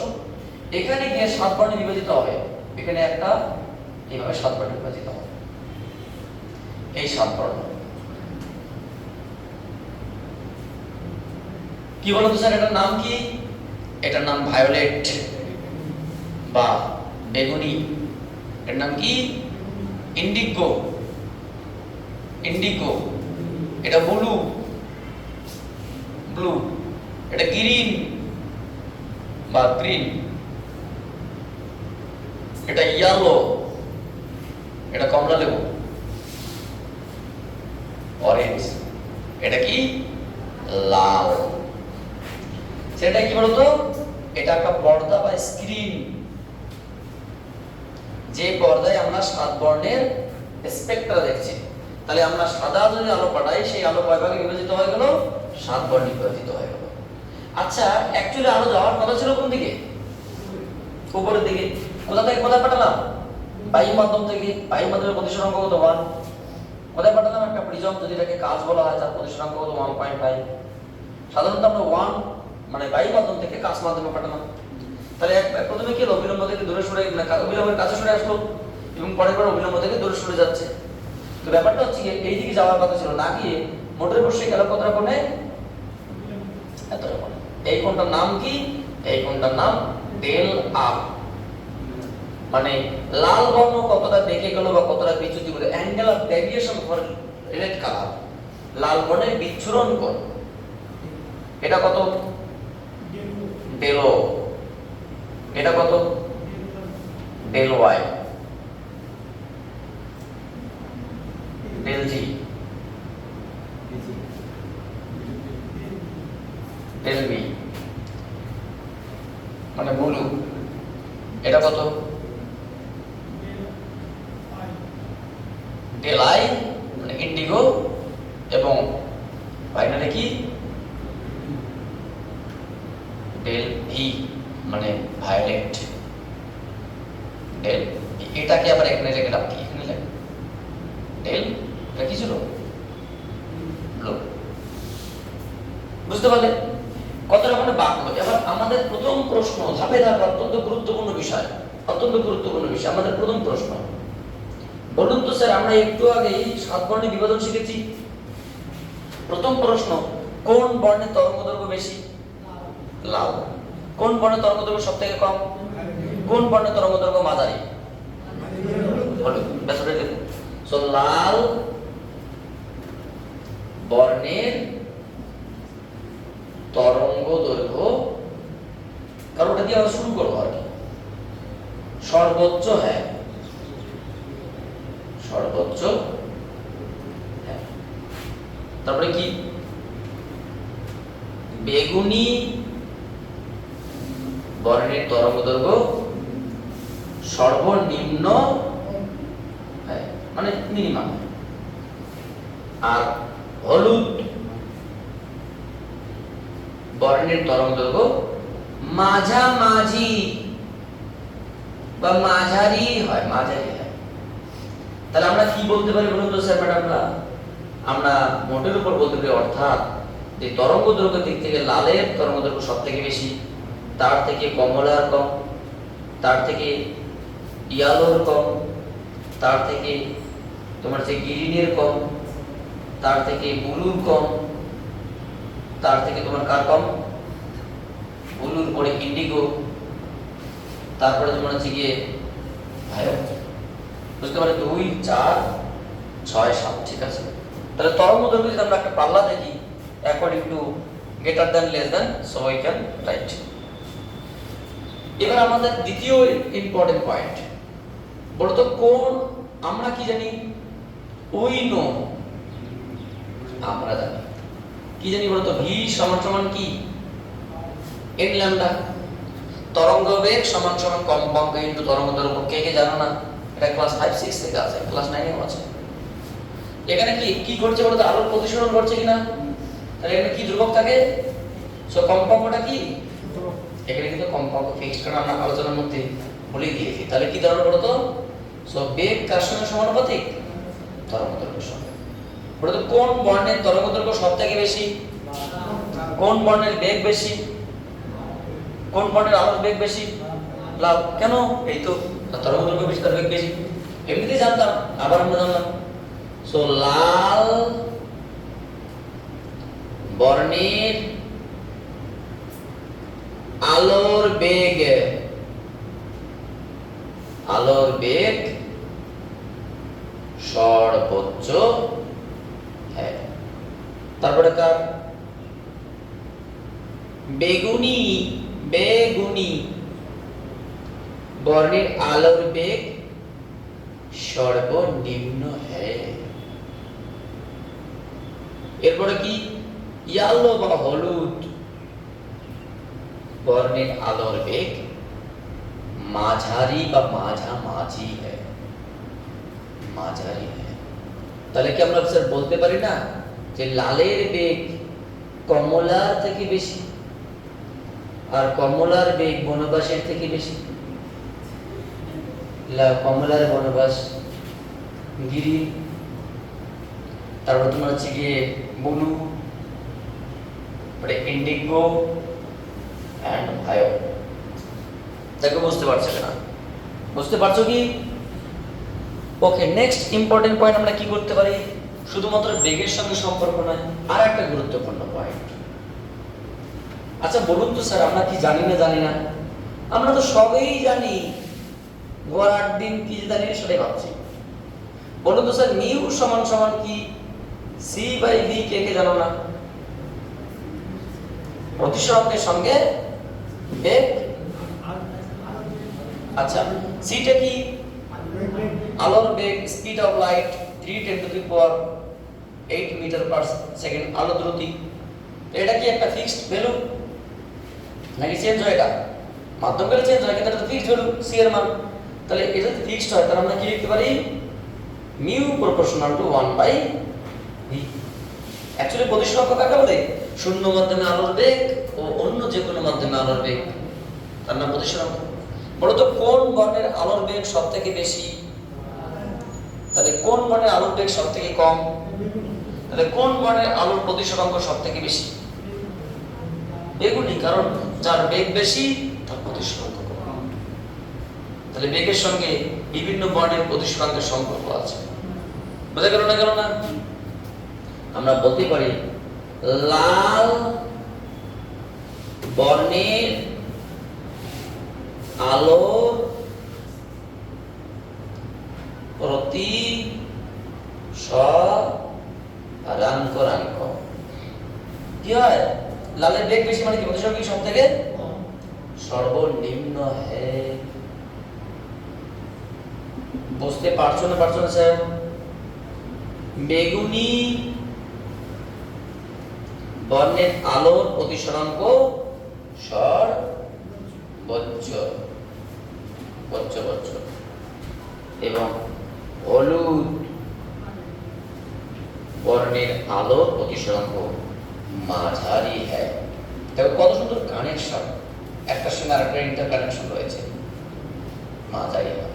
এখানে গিয়ে 7 বর্ণে বিভাজিত হবে। এখানে একটা এইভাবে 7 বর্ণে বিভাজিত হবে। এই 7 বর্ণ কি বলতো স্যার? এটার নাম কি? এটার নাম ভায়োলেট বা বেগুনি। এর নাম কি? ইন্ডিগো। ইন্ডিগো। এটা ব্লু, ব্লু। এটা গ্রিন বা গ্রিন। এটা ইয়েলো, এটা কমলা লেবু। অরেঞ্জ, এটা কি? লাল। সেটা কি বলতো? এটা একটা পর্দা বা স্ক্রিন, যে পর্দায় আমরা 7 বর্ণের স্পেকট্রা দেখছি। তাহলে আমরা সাদা যদি আলো পাঠাই, সেই আলো কয় ভাগে বিভাজিত হয়ে গেল? 7 বর্ণে বিভাজিত হয়ে গেল। আচ্ছা, অ্যাকচুয়ালি আলো যাওয়ার কথা ছিল কোন দিকে? উপরের দিকে। কোথা থেকে কোথায় পাঠালাম? বায়ু মাধ্যম থেকে। বায়ু মাধ্যমের প্রতিসরাঙ্ক কত? 1। কোথায় পাঠালাম? একটা প্রিজম, যদি এটাকে কাঁচ বলা হয়, তার প্রতিসরাঙ্ক কত? 1.5। সাধারণত আমরা 1 মানে বায়ু মাধ্যম থেকে কাঁচ মাধ্যমে পাঠালাম। তাহলে প্রথমে কি হলো? অবিলম্ব থেকে দূরে সরে, অবিলম্বের কাছে সরে আসলো, এবং পরে পরে অবিলম্ব থেকে দূরে সরে যাচ্ছে। তো ব্যাপারটা হচ্ছে এই দিকে যাওয়ার কথা ছিল, না গিয়ে মোটরে বসে গেল কতটা কোণে? এতটা কোণে। এই কোণটার নাম কি? এই কোণটার নাম ডেল আর। মানে লাল বর্ণ কতটা বেঁকে গেল বা কতটা বিচ্যুতি করে, angle of deviation for red colour. লাল বর্ণের বিচ্ছুরণ কোণ, এটা কত? Del O. এটা কত? Del Y, del G, del B মানে ব্লু। এটা কত? ডেল আই মানে ইন্ডিগো, এবং ফাইনালি কি? ডেল ভি মানে ভায়োলেট। ডেল এটাকে আবার এখানে লিখলাম কি? এখানে লিখলাম ডেল, এটা কি ছিল? ব্লু। বুঝতে পারলে কত রকমের বাক্য? এবার আমাদের প্রথম প্রশ্ন, ধাপে ধাপে অত্যন্ত গুরুত্বপূর্ণ বিষয়, অত্যন্ত গুরুত্বপূর্ণ বিষয়। আমাদের প্রথম প্রশ্ন, বলুন তো স্যার, আমরা একটু আগেই 7 বর্ণে বিভাজন শিখেছি। প্রথম প্রশ্ন, কোন বর্ণের তরঙ্গদৈর্ঘ্য বেশি? লাল। কোন বর্ণের তরঙ্গদৈর্ঘ্য সব থেকে কম? কোন বর্ণের তরঙ্গদৈর্ঘ্য মাঝারি? বলুন, ব্যাসটা দেখুন। সো লাল বর্ণের তরঙ্গদৈর্ঘ্য, কারণ ওটা দিয়ে আমরা শুরু করবো আর কি, সর্বোচ্চ। হ্যাঁ, সর্বোচ্চ। হ্যাঁ, তারপরে কি? বেগুনি বর্ণের তরঙ্গদৈর্ঘ্য সর্বনিম্ন, মানে মিনিমাম। আর হলুদ বর্ণের তরঙ্গদৈর্ঘ্য মাঝামাঝি বা মাঝারি হয়, মাঝারি হয়। তাহলে আমরা কি বলতে পারি বলুন তো স্যার ম্যাডামরা? আমরা মোটের উপর বলতে পারি, অর্থাৎ যে তরঙ্গদৈর্ঘ্যের দিক থেকে লালের তরঙ্গদৈর্ঘ্য সব থেকে বেশি, তার থেকে কমলার কম, তার থেকে ইয়ালোর কম, তার থেকে তোমার যে গ্রিনের কম, তার থেকে ব্লুর কম, তার থেকে তোমার কার কম? ব্লুর পরে ইন্ডিগো, তারপরে তোমার হচ্ছে গিয়ে ভাইও, বুঝতে পারে 2 4 6 7, ঠিক আছে। তাহলে তরঙ্গ দৈর্ঘ্য যদি আমরা একটা পাল্লা দেখি according to greater than less than, so we can write. এবার আমাদের দ্বিতীয় ইম্পর্টেন্ট পয়েন্ট, বলতো কোন, আমরা কি জানি, উই নো, আমরা জানি কি জানি বলতো, ভি সমান সমান কি এন ল্যামডা, তরঙ্গ বেগ সমান সমান কম্পাঙ্ক ইনটু তরঙ্গ দৈর্ঘ্য। কে কে জানো না? এটা ক্লাস 5 6 থেকে আছে, ক্লাস 9 এও আছে। এখানে কি কি ঘটছে বলতো, আলোর প্রতিসরণ ঘটছে কিনা, তাহলে এখানে কি ধ্রুবক থাকে, সো কম্পাঙ্কটা কি, এখানে কিন্তু কম্পাঙ্ক ফিক্সড, কারণ আমরা আলোচনার মধ্যে বলে দিয়েছি। তাহলে কি ধরনের বলতো, সো বেগ কার সঙ্গে সমানুপাতিক, তরঙ্গ দৈর্ঘ্যের সঙ্গে। বলতো কোন বর্ণের তরঙ্গ দৈর্ঘ্য সবথেকে বেশি, কোন বর্ণের বেগ বেশি, কোন বর্ণের আলোর বেগ বেশি, লাল। কেন? এই তো তরঙ্গ দৈর্ঘ্য বেশি, তার বেগ বেশি, এমনিতেই জানতাম, আবার আমরা জানলাম। সো লাল বর্ণের আলোর বেগ, আলোর বেগ সর্বোচ্চ হ্যাঁ। তারপরে কার, বেগুনি, বেগুনি বর্ণের আলোর বেগ সর্বনিম্ন হ্যাঁ। এরপরে কি, ইয়ালো বা হলুদ বর্ণের আলোর বেগ মাঝারি বা মাঝামাঝি হ্যাঁ, মাঝারি হ্যাঁ। তাহলে কি আমরা স্যার বলতে পারি না যে লালের বেগ কমলার থেকে বেশি, আর কমলার বেগ বনবাসের থেকে বেশি, কমলার বনবাস গিরি, তারপর তোমার হচ্ছে গিয়ে ব্লু, ইন্ডিগো অ্যান্ড ভায়ো। দেখো বুঝতে পারছো না, বুঝতে পারছো কি? ওকে, নেক্সট ইম্পর্টেন্ট পয়েন্ট আমরা কি করতে পারি, শুধুমাত্র বেগের সঙ্গে সম্পর্ক নয়, আর একটা গুরুত্বপূর্ণ পয়েন্ট। আচ্ছা বলুন তো স্যার, আমরা কি জানি না, জানি না, আমরা তো সবই জানি, ঘোড়ার দিন কি জানি না সেটাই ভাবছি। বলুন তো স্যার, মিউ সমান সমান কি, সি বাই ভি, কে কে জানো না? প্রতিসরণের সঙ্গে বেগ। আচ্ছা সিটা কি, আলোর বেগ, speed of light 3×10⁸ metre per second আলো দ্রুতি। এটা কি একটা ফিক্সড ভ্যালু নাকি চেঞ্জ হয়? এটা মাধ্যম করে চেঞ্জ হয়, কিন্তু এটা ফিক্সড ভ্যালু সি এর মান। তাহলে এটা যদি ফিক্সড হয় তাহলে আমরা কি লিখতে পারি, mu proportional to 1/v। Actually প্রতিসরণ কাকে বলে, শূন্য মাধ্যমে আলোর বেগ ও অন্য যে কোনো মাধ্যমে আলোর বেগ, তার নাম প্রতিসরণ। বলতো কোন বর্ণের আলোর বেগ সবথেকে বেশি, তাহলে কোন বর্ণের আলোর বেগ সবথেকে কম, তাহলে কোন বর্ণের আলোর প্রতিসরাঙ্ক সবথেকে বেশি, বেগুনি, কারণ যার বেগ বেশি তার প্রতিসরাঙ্ক কম। তাহলে বেগের সঙ্গে বিভিন্ন বর্ণের প্রতিসরাঙ্কের সম্পর্ক আছে, বোঝা গেল না? গেল না? আমরা বলতে পারি লাল বর্ণের আলোর প্রতিসরাঙ্ক কি হয়, লালের বেগ বেশি মানে কি, প্রতিসরাঙ্ক সব থেকে সর্বনিম্ন হ্যাঁ। বুঝতে পারছো না? পারছো না স্যার? বেগুনি বর্ণের আলোর প্রতিসরাঙ্ক সর্বোচ্চ এবং হলুদ বর্ণের আলোর প্রতিসরাঙ্ক মাঝারি হ্যাঁ। দেখো কত সুন্দর কানেকশন, একটার সঙ্গে আরেকটা ইন্টার কানেকশন রয়েছে, মাঝারি হয়।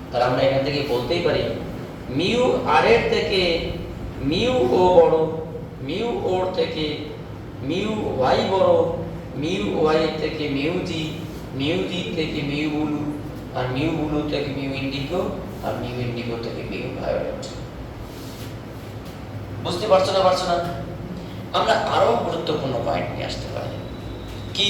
তাহলে আমরা এখান থেকে বলতেই পারি মিউ আর এর থেকে মিউ ও বড়, মিউ ওর থেকে মিউ ওয়াই বড়, মিউ ওয়াই থেকে মিউ জি থেকে মিউ ব্লু, আর মিউ ব্লু থেকে মিউ ইন্ডিগো, আর মিউ ইন্ডিগো থেকে মিউ ভায়োলেট। বুঝতে পারছো না? পারছো না? আমরা আরো গুরুত্বপূর্ণ পয়েন্ট নিয়ে আসতে পারি। কি,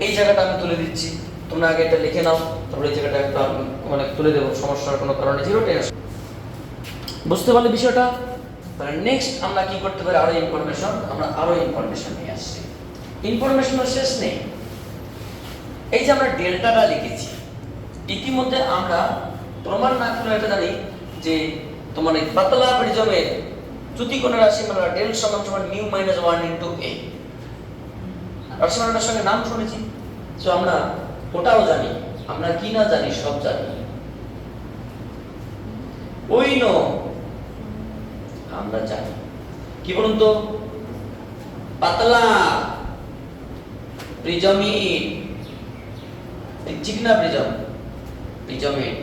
এই জায়গাটা আমি তুলে দিচ্ছি। তোমরা আগে এটা লিখে নাও, তারপরে এই জায়গাটা একটা মানে তুলে দেবো, সমস্যার কোনো কারণে জিরো টেনশন। বুঝতে পারলে বিষয়টা? তাহলে নেক্সট আমরা কি করতে পারি, আরো ইনফরমেশন, আমরা আরো ইনফরমেশন নিয়ে আসছি। ইনফরমেশনের শেষ নেই। এই যে আমরা ডেল্টাটা লিখেছি, ইতিমধ্যে আমরা প্রমাণ না করে এটা জানি যে তোমার এই পাতলা প্রিজমের চ্যুতিকোণের রাশিমালা ডেল সমান সমান মিউ মাইনাস 1 ইনটু a। রাশিমালাটার সঙ্গে নাম শুনেছি, তো আমরা ওটাও জানি। আমরা কি না জানি, সব জানি। ওই নো আমরা জানি কি বলুন তো, পাতলা প্রিজমিড, চিকনা প্রিজম, প্রিজমিড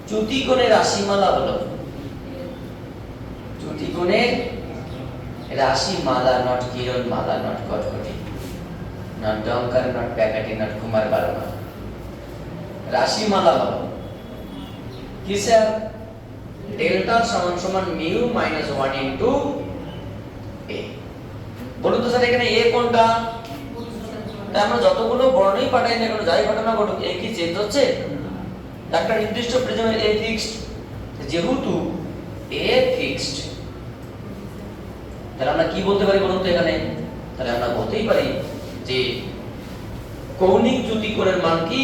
চ্যুতিকোণের রাশিমালা হলো, চ্যুতিকোণের রাশিমালা, নট কিরণমালা, নট কটকটি, নট ডঙ্কার, নট প্যাকাটি, নট কুমার বারমা, রাশিমালা হলো কিসের? ডেল্টা সমান সমান মিউ মাইনাস 1 ইনটু a। বলুন তো স্যার এখানে a কোনটা? তাই আমরা যতগুলো বর্ণই পাঠাই না কেন, যাই ঘটনা ঘটুক, a কি চেঞ্জ হচ্ছে? একটা নির্দিষ্ট প্রিজমের a ফিক্সড, যেহেতু a ফিক্সড, তাহলে আমরা কি বলতে পারি বলুন তো এখানে? তাহলে আমরা বলতেই পারি যে কৌণিক চ্যুতিকোণের মান কি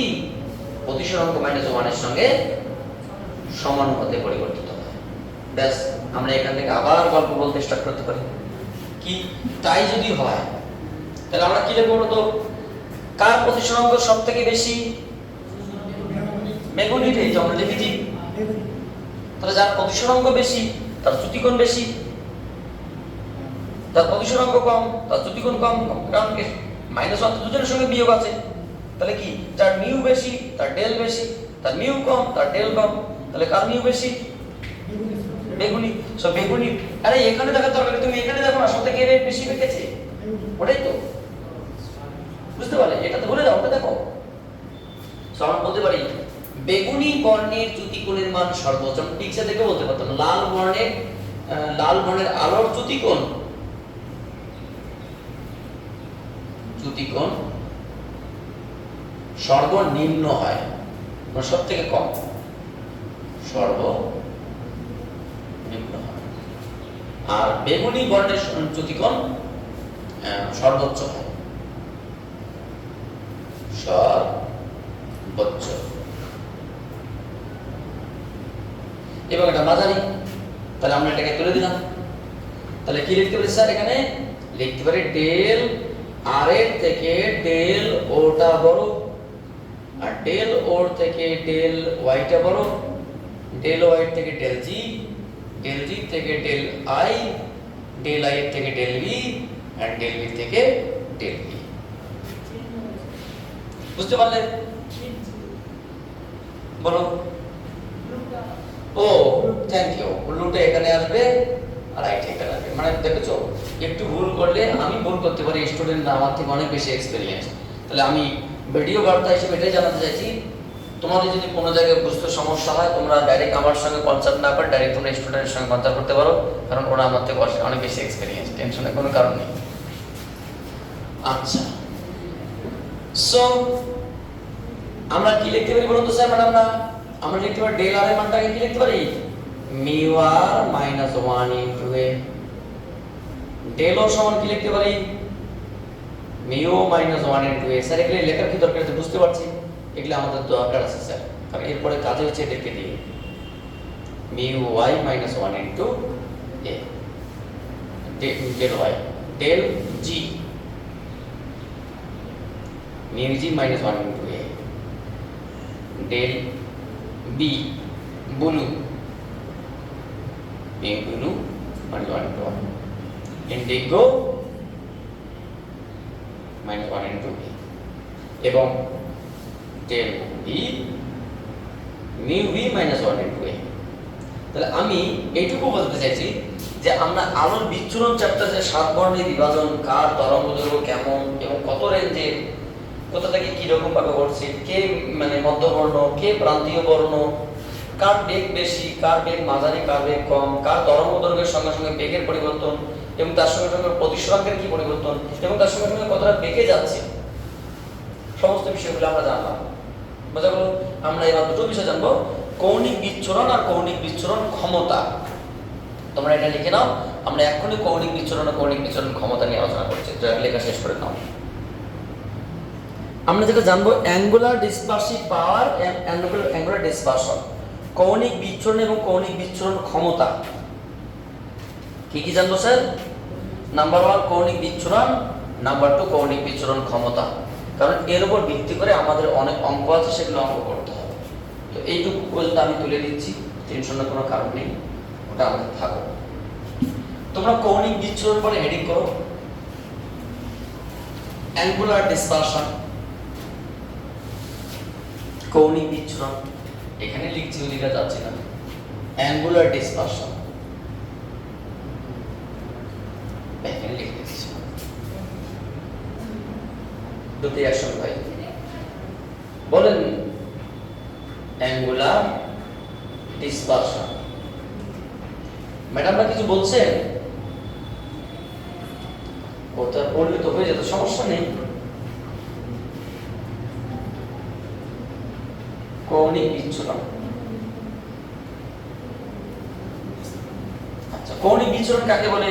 প্রতিসরাঙ্ক -1 এর সঙ্গে সমানুপাতে পরিবর্তিত হয়। ব্যাস, আমরা এখান থেকে আবার গল্প বলতে স্টার্ট করতে পারি। কি তাই যদি হয় তাহলে আমরা কি লিখব বলতো? কার প্রতিসরাঙ্ক সবথেকে বেশি? বেগুনির। এই যে আমরা লিখেছি, তাহলে যার প্রতিসরাঙ্ক বেশি তার চ্যুতিকোণ বেশি, তার প্রতিসরাঙ্ক কম তার চ্যুতিকোণ কম। কারণ -1 তো দুজনের সঙ্গে বিয়োগ আছে, তাহলে কি যার মিউ বেশি তার ডেল বেশি, তার মিউ কম তার ডেল কম, তাহলে কার মিউ বেশি? বেগুনি। সো বেগুনি, আরে এখানে দেখা দরকার, তুমি এখানে দেখো না সবথেকে বেশি বেঁকেছে, ওটাই তো। বুঝতে পারলে? এটা তো বলে দাও, ওটা দেখো। সো আমরা বলতে পারি বেগুনি বর্ণের চ্যুতিকোণের মান সর্বোচ্চ। পিকচার দেখে বলতে পারতাম লাল বর্ণের আলোর চ্যুতিকোণ সর্বনিম্ন হয়, মানে সব থেকে কম, সর্বনিম্ন হয়। আর বেগুনি বর্ণের চ্যুতিকোণ সর্বোচ্চ হয়, সর্বোচ্চ। এবং এটা মাঝারি, তাহলে আমরা এটাকে তুলে দিলাম। তাহলে কি লিখতে পারি স্যার? এখানে লিখতে পারি ডেল আর এর থেকে ডেল ওটা বড়, আর ডেল ওর থেকে ডেল ওয়াইটা বড়, ডেল ওয়াই থেকে ডেল জি থেকে ডেল আই, ডেল আই এর থেকে ডেল ভি, আর ডেল ভি থেকে ডেল ভি। বুঝতে পারলে? বলো। ও থ্যাংক ইউ। উল্লুটা এখানে আসবে আর আইটা এখানে আসবে। মানে দেখেছো, একটু ভুল করলে আমি ভুল করতে পারি, স্টুডেন্ট আমার থেকে অনেক বেশি এক্সপেরিয়েন্স। তাহলে আমি ভিডিও বার্তা হিসেবে এটাই জানাতে চাইছি, তোমাদের যদি কোনো জায়গায় বুঝতে সমস্যা হয় তোমরা ডাইরেক্ট আমার সঙ্গে কনসাল্ট না করে ডাইরেক্ট তোমরা স্টুডেন্টের সঙ্গে কনসাল্ট করতে পারো, কারণ ওরা আমার থেকে অনেক বেশি এক্সপেরিয়েন্স, টেনশনের কোনো কারণ নেই। আচ্ছা, সো আমরা কি লিখতে পারি বলুন তো স্যার? মানে আমরা লিখতে পারি ডেল আর এর মানটাকে কি লিখতে পারি? Mu R minus 1 into A. Del ও সমান কি লিখতে পারি? মিউ মাইনাস 1 ইনটু এ। স্যার এগুলো লেখার কি দরকার আছে? বুঝতে পারছি এগুলো আমাদের দরকার আছে স্যার, কারণ এরপরে কাজে হচ্ছে এদেরকে দিয়ে mu Y minus 1 into A, del Y, del G, mu G minus 1 into A, del B blue, mu blue minus 1 into 1, indigo minus 1 into A, এবং del V mu V minus 1 into A. তাহলে আমি এইটুকু বলতে চাইছি যে আমরা আলোর বিচ্ছুরণ চ্যাপ্টারে 7 বর্ণের বিভাজন, কার তরঙ্গদৈর্ঘ্য কেমন এবং কত রেঞ্জে, কোথা থেকে কি রকম ভাবে ঘটছে, কে মানে মধ্যবর্ণ, কে প্রান্তীয় বর্ণ, কার বেগ বেশি, কার বেগ মাঝারি, কার বেগ কম, কার তরঙ্গদৈর্ঘ্যের সঙ্গে সঙ্গে বেগের পরিবর্তন এবং তার সঙ্গে সঙ্গে প্রতিসরাঙ্কের কি পরিবর্তন এবং তার সঙ্গে সঙ্গে কতটা বেগে যাচ্ছে, সমস্ত বিষয়গুলো আমরা জানলাম, বোঝা গেল। আমরা এবার দুটো বিষয় জানবো, কৌণিক বিচ্ছুরণ আর কৌণিক বিচ্ছুরণ ক্ষমতা। তোমরা এটা লিখে নাও, আমরা এখনই কৌণিক বিচ্ছুরণ ও কৌণিক বিচ্ছুরণ ক্ষমতা নিয়ে আলোচনা করছি, তো লেখা শেষ করে নাও। আমরা যেটা জানবো অ্যাঙ্গুলার ডিসপারসিভ পাওয়ার, অ্যাঙ্গুলার ডিসপারশন, কৌণিক বিচ্ছুরণ এবং কৌণিক বিচ্ছুরণ ক্ষমতা। কি কি জানবো স্যার? নাম্বার 1 কৌণিক বিচ্ছুরণ, নাম্বার 2 কৌণিক বিচ্ছুরণ ক্ষমতা। কারণ এর উপর ভিত্তি করে আমাদের অনেক অঙ্ক আছে, সেগুলো অঙ্ক করতে হবে। তো এইটুকু পর্যন্ত আমি তুলে দিচ্ছি, টেনশনের কোনো কারণ নেই, ওটা আমাদের থাকো। তোমরা কৌণিক বিচ্ছুরণ পরে হেডিং করো অ্যাঙ্গুলার ডিসপারশন, কৌণিক বিচ্ছুরণ। এখানে লিখছি, লেখা যাচ্ছে না, অ্যাঙ্গুলার ডিসপারশন এখানে লিখে দিচ্ছি, দুটি একসঙ্গে হয়। বলেন অ্যাঙ্গুলার ডিসপারশন। ম্যাডামরা কিছু বলছেন? ওটা পড়লে তো হয়ে যেত, সমস্যা নেই। কৌণিক বিচ্ছুরণ, আচ্ছা কৌণিক বিচ্ছুরণ কাকে বলে?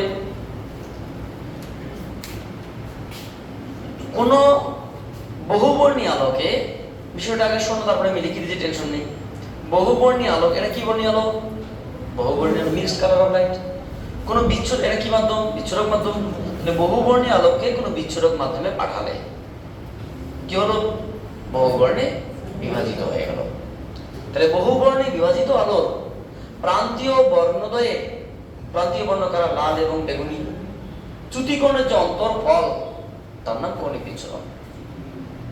কোন বহুবর্ণী আলোকে, বিষয়টা আগে শোনো তারপরে আমি লিখে দিচ্ছি, টেনশন নেই। বহুবর্ণী আলোক, এটা কি বর্ণী আলো? বহুবর্ণী আলো, মিক্সড কালার অফ লাইট। কোন বিচ্ছুরণ, এটা কি মাধ্যম? বিচ্ছুরক মাধ্যম। বহুবর্ণী আলোককে কোন বিচ্ছুরক মাধ্যমে পাঠালে কি হলো? বহুবর্ণে বিভাজিত হয়ে গেল। তাহলে বহুবর্ণে বিভাজিত আলোর প্রান্তীয় বর্ণদ্বয়ে, প্রান্তীয় বর্ণ কারা? লাল এবং বেগুনি। চ্যুতিকোণের যে অন্তর্ফল, তার নাম কৌণিক বিচ্ছুরণ।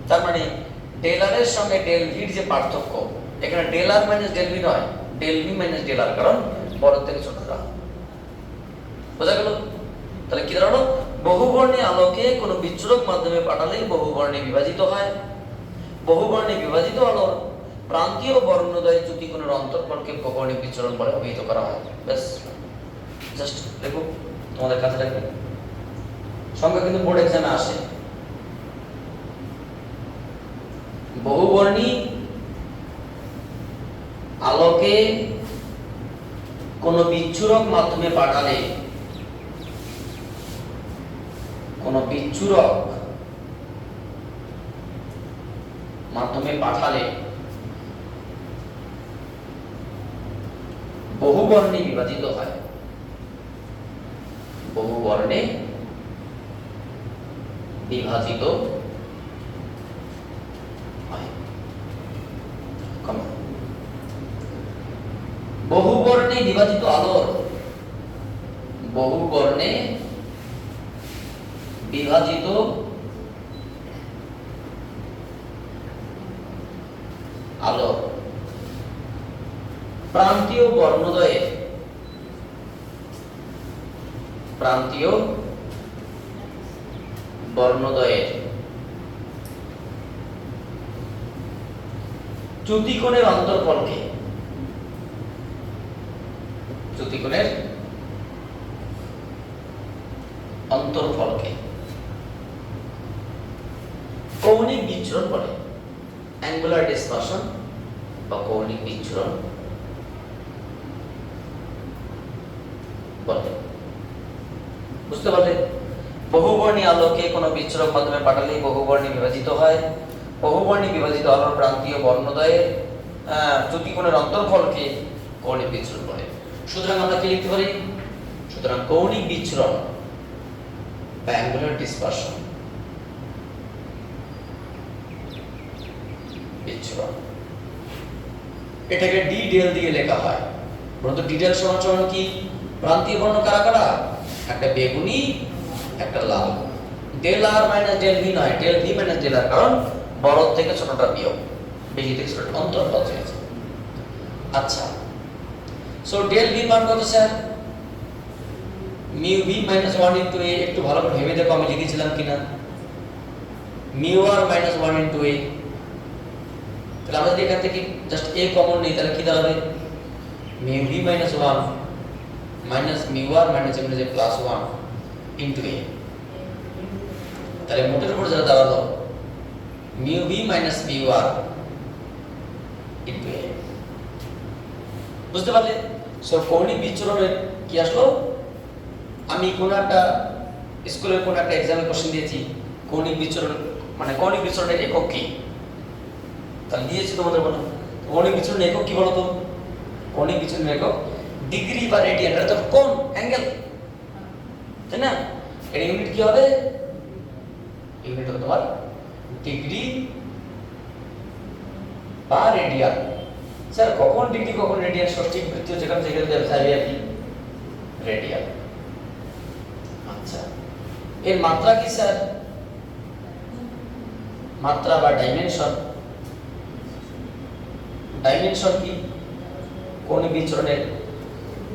তার মানে ডেলারের সঙ্গে ডেল ভির যে পার্থক্য, এখানে ডেল আর মাইনাস ডেল ভি নয়, ডেল ভি মাইনাস ডেল আর, কারণ বড় থেকে ছোটটা। বোঝা গেল? তাহলে কি দাঁড়ালো? বহুবর্ণী আলোকে কোন বিচ্ছুরক মাধ্যমে পাঠালেই বহুবর্ণে বিভাজিত হয়। বহুবর্ণে বিভাজিত আলোর প্রান্তীয় বর্ণদ্বয় চ্যুতিকোণের অন্তর্ফলকে কৌণিক বিচ্ছুরণ বলে অভিহিত করা হয়। ব্যাস, জাস্ট দেখো, তোমাদের কাছে রাখবে। সংখ্যা কিন্তু বোর্ড এক্সামে আসে। বহুবর্ণী আলোকে কোন বিচ্ছুরক মাধ্যমে পাঠালে, কোন বিচ্ছুরক মাধ্যমে পাঠালে বহুবর্ণে বিভাজিত হয়। বহুবর্ণে বিভাজিত হয়। বহুবর্ণে বিভাজিত আলোর, বহুবর্ণে বিভাজিত আলো প্রান্তীয় বর্ণদ্বয়ে, প্রান্তীয় বর্ণদ্বয়ের চ্যুতিকোণের অন্তর্ফলকে, চ্যুতিকোণের অন্তর্ফলকে কৌণিক বিচ্ছুরণ বলে। অ্যাঙ্গুলার ডিসপারশন বা কৌণিক বিচ্ছুরণ বলে। বুঝতে পারলে? বহুবর্ণী আলোকে কোনো বিচ্ছুরক মাধ্যমে পাঠালে বহুবর্ণে বিভাজিত হয়। বহুবর্ণে বিভাজিত আলোর প্রান্তীয় বর্ণদ্বয়ের চ্যুতিকোণের অন্তর্ফলকে কৌণিক বিচ্ছুরণ বলে। সুতরাং আমরা কি লিখতে পারি? সুতরাং কৌণিক বিচ্ছুরণ বা অ্যাঙ্গুলার ডিসপারশন, বিচ্ছুরণ, এটাকে ডি ডেল দিয়ে লেখা হয়। বলতো ডি ডেল সমান কি? প্রান্তীয় বর্ণ কারা কারা? একটা বেগুনি, একটা লাল। ডেল আর মাইনাস ডেল ভি নয়, ডেল ভি মাইনাস ডেল আর, কারণ বড় থেকে ছোটটা বিয়োগ, বেশি থেকে ছোটটা অন্তর্ফল চেয়েছে। আচ্ছা, সো ডেল ভি মান কত sir? Mu V minus 1 into A. একটু ভালো করে ভেবে দেখো আমি লিখেছিলাম কিনা। Mu R minus 1 into A. তাহলে আমরা যদি এখান থেকে জাস্ট এ কমন নিই, তাহলে কি দাঁড়াবে? Mu V minus 1 minus mu R minus এখানে যে প্লাস 1 ইনটু এ। তাহলে মোটের উপর যেটা দাঁড়ালো mu V minus mu R into a. বুঝতে পারলে? সো কৌণিক বিচ্ছুরণের কি আসলো, আমি কোন একটা স্কুলের কোন একটা এক্সামে কোশ্চেন দিয়েছি কৌণিক বিচ্ছুরণ মানে কৌণিক বিচ্ছুরণের একক কি, তাহলে দিয়েছি তোমাদের বলো কৌণিক বিচ্ছুরণের একক কি বলো তো? কৌণিক বিচ্ছুরণের একক ডিগ্রি বা রেডিয়ান, এটা তো কোণ অ্যাঙ্গেল, তাই না? এর ইউনিট কি হবে? ইউনিট হবে তোমার ডিগ্রি বা রেডিয়ান। স্যার কখন ডিগ্রি কখন রেডিয়ান? ষষ্ঠিক বৃত্তীয় যেখানে যেখানে চাইবে আর কি রেডিয়ান। আচ্ছা, এর মাত্রা কি স্যার? মাত্রা বা ডাইমেনশন। ডাইমেনশন কি? কৌণিক বিচ্ছুরণের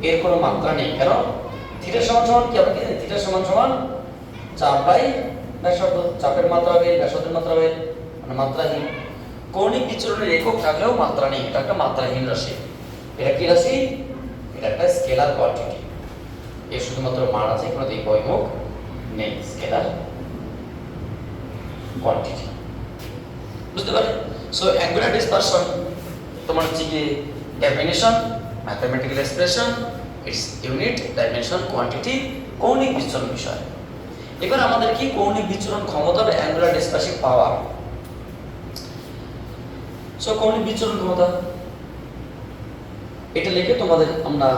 এর কোনো মাত্রা নেই, কেন? থিটা সমান সমান কি হবে? থিটা সমান সমান চাপ বাই ব্যাসার্ধ, চাপের মাত্রা হবে ব্যাসার্ধের মাত্রা হবে, মানে মাত্রাহীন। কৌণিক বিচ্ছুরণের একক থাকলেও মাত্রা নেই, এটা একটা মাত্রাহীন রাশি। এটা কি রাশি? এটা একটা স্কেলার কোয়ান্টিটি, এর শুধুমাত্র মান আছে, কোনো দিক বৈমুখ নেই, স্কেলার কোয়ান্টিটি। বুঝতে পারলে? সো অ্যাঙ্গুলার ডিসপারশন তোমার হচ্ছে কি definition, mathematical expression, it's unit, dimension, quantity, কৌণিক বিচ্ছুরণ বিষয়। এবার আমাদের কি কৌণিক বিচ্ছুরণ ক্ষমতা বা অ্যাঙ্গুলার ডিসপারসিভ পাওয়ার। সো কৌণিক বিচ্ছুরণ ক্ষমতা এটা লিখে তোমাদের আমরা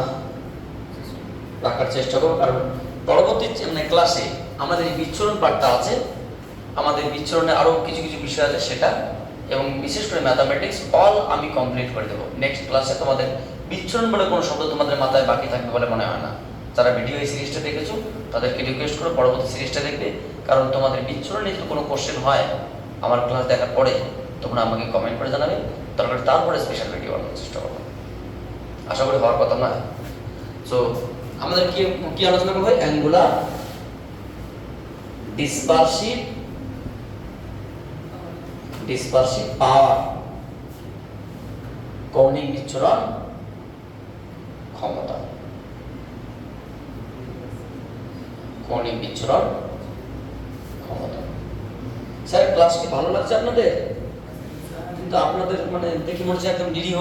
রাখার চেষ্টা করব, কারণ পরবর্তী ক্লাসে আমাদের এই বিচ্ছুরণ পাঠটা আছে, আমাদের বিচ্ছুরণে আরো কিছু কিছু বিষয় আছে সেটা, এবং বিশেষ করে ম্যাথামেটিক্স অল আমি কমপ্লিট করে দেবো। নেক্সট ক্লাসে তোমাদের বিচ্ছুরণ বলে কোনো শব্দ তোমাদের মাথায় বাকি থাকবে বলে মনে হয় না। যারা ভিডিও এই সিরিজটা দেখেছো তাদেরকে রিকোয়েস্ট করো পরবর্তী সিরিজটা দেখবে, কারণ তোমাদের বিচ্ছুরণে যদি কোনো কোশ্চেন হয় আমার ক্লাস দেখার পরে তোমরা আমাকে কমেন্ট করে জানাবে, দরকার তারপরে স্পেশাল ভিডিও বানানোর চেষ্টা করবো, আশা করি হওয়ার কথা নয়। সো আমাদের কি কি আলোচনা করবো? অ্যাঙ্গুলার ডিসপারসিভ পাওয়ার, কৌণিক বিচ্ছুরণ ক্ষমতা, কৌণিক বিচ্ছুরণ ক্ষমতা। স্যার ক্লাস কি ভালো লাগছে আপনাদের? কিন্তু আপনাদের মানে দেখি মনে হচ্ছে একদম নিরীহ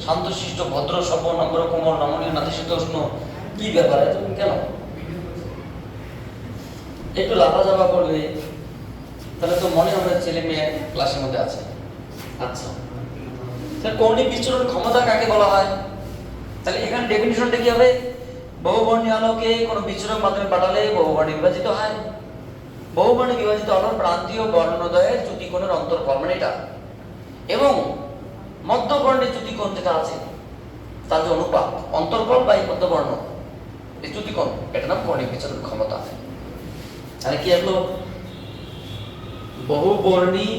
শান্তশিষ্ট ভদ্র সভ্য নম্র কোমল নমনীয় নাতিশীতোষ্ণ, কি ব্যাপার এত কেন? একটু লাফাঝাফা করবে তাহলে তো মনে হবে ছেলে মেয়ে ক্লাসের মধ্যে আছে। আচ্ছা, তাহলে কৌণিক বিচ্ছুরণ ক্ষমতা কাকে বলা হয়? তাহলে এখানে ডেফিনিশনটা কি হবে? বহুবর্ণীয় আলোকে কোনো বিচ্ছুরণ মাধ্যমে পাঠালে বহুবর্ণে বিভাজিত হয়। বহুবর্ণে বিভাজিত আলোর প্রান্তীয় বর্ণদ্বয়ের চ্যুতিকোণের অন্তর্ফল, মানে এটা, এবং মধ্যবর্ণের চ্যুতিকোণ যেটা আছে তার যে অনুপাত, অন্তর্ফল বাই মধ্যবর্ণ এই চ্যুতিকোণ, এটা নাম কৌণিক বিচ্ছুরণ ক্ষমতা। তাহলে কি হলো? বহুবর্ণী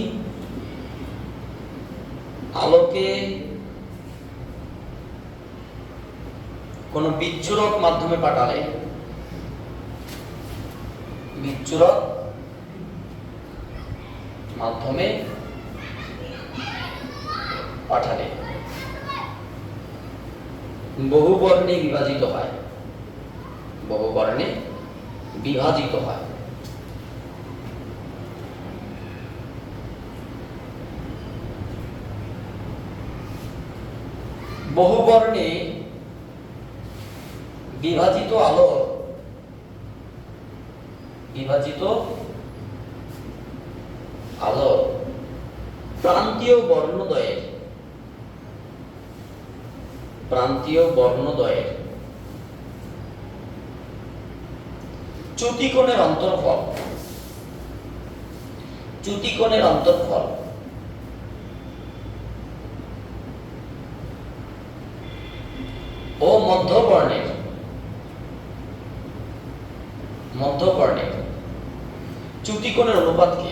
আলোকে কোন বিচ্ছুরক মাধ্যমে পাঠালে, বিচ্ছুরক মাধ্যমে পাঠালে বহুবর্ণে বিভাজিত হয়, বহুবর্ণে বিভাজিত হয়। বহুবর্ণে বিভাজিত আলো, বিভাজিত আলো প্রান্তীয় বর্ণদ্বয়ের, প্রান্তীয় বর্ণদ্বয়ের চ্যুতিকোণের অন্তর্ফল, চ্যুতিকোণের অন্তর্ফল ও মধ্যবর্ণের, মধ্যবর্ণের চ্যুতিকোণের অনুপাতকে,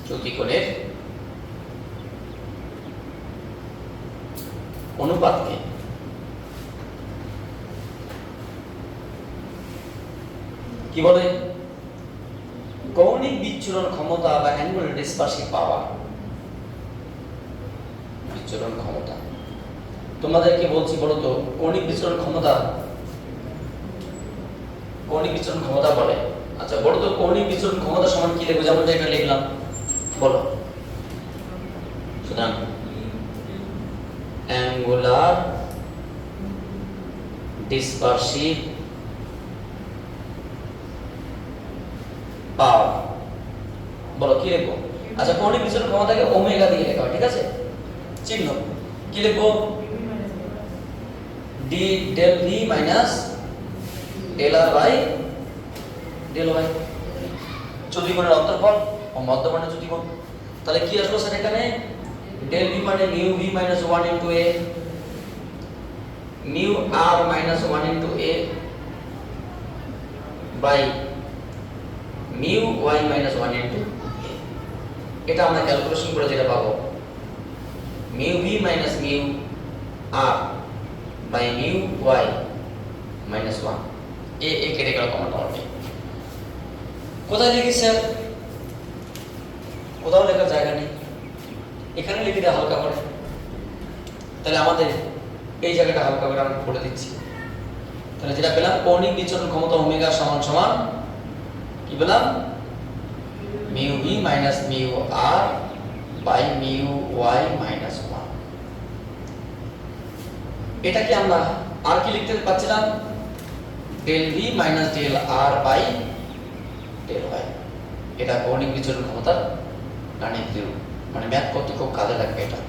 চ্যুতিকোণের অনুপাতকে কি বলে? কৌণিক বিচ্ছুরণ ক্ষমতা বা অ্যাঙ্গুলার ডিসপারসিভ পাওয়ার। বিচ্ছুরণ ক্ষমতা তোমাদেরকে বলছি, বলো তো কৌণিক বিচ্ছুরণ ক্ষমতা, কৌণিক বিচ্ছুরণ ক্ষমতা বলে আচ্ছা বলো তো কৌণিক বিচরণ ক্ষমতা সমান কি লিখবো, যেমন এটা লিখলাম, বলো। সুতরাং অ্যাঙ্গুলার ডিসপারসিভ পাওয়ার, বলো কি লিখবো? আচ্ছা কৌণিক বিচরণ ক্ষমতাকে ওমেগা দিয়ে লেখা হয়, ঠিক আছে? চিহ্ন কি লিখবো? D del V minus del R by del Y, চতুর্গণের অন্তর্ফল ও মধ্যমানের চতুর্গণ। তাহলে কি আসলো স্যার এখানে? ডেল ভি মানে mu V minus 1 into A, mu R minus 1 into A by mu Y minus 1 into A. এটা আমরা ক্যালকুলেশন করে যেটা পাবো, mu V minus mu R by mu Y minus 1, A A কেটে গেল common হবে। কোথায় লিখি স্যার? কোথাও লেখার জায়গা নেই, এখানে লিখে দেওয়া হালকা করে। তাহলে আমাদের এই জায়গাটা হালকা করে আমরা করে দিচ্ছি। তাহলে যেটা পেলাম, কৌণিক বিচরণ ক্ষমতা ওমেগা সমান সমান কি পেলাম? Mu V minus mu R by mu Y minus 1। এটাকে আমরা আর কি লিখতে পাচ্ছিলাম? Del V minus del R by del y. এটা কৌণিক বিচরণ ক্ষমতার গাণিতিক রূপ, মানে ম্যাথ করতে খুব কাজে লাগবে এটা।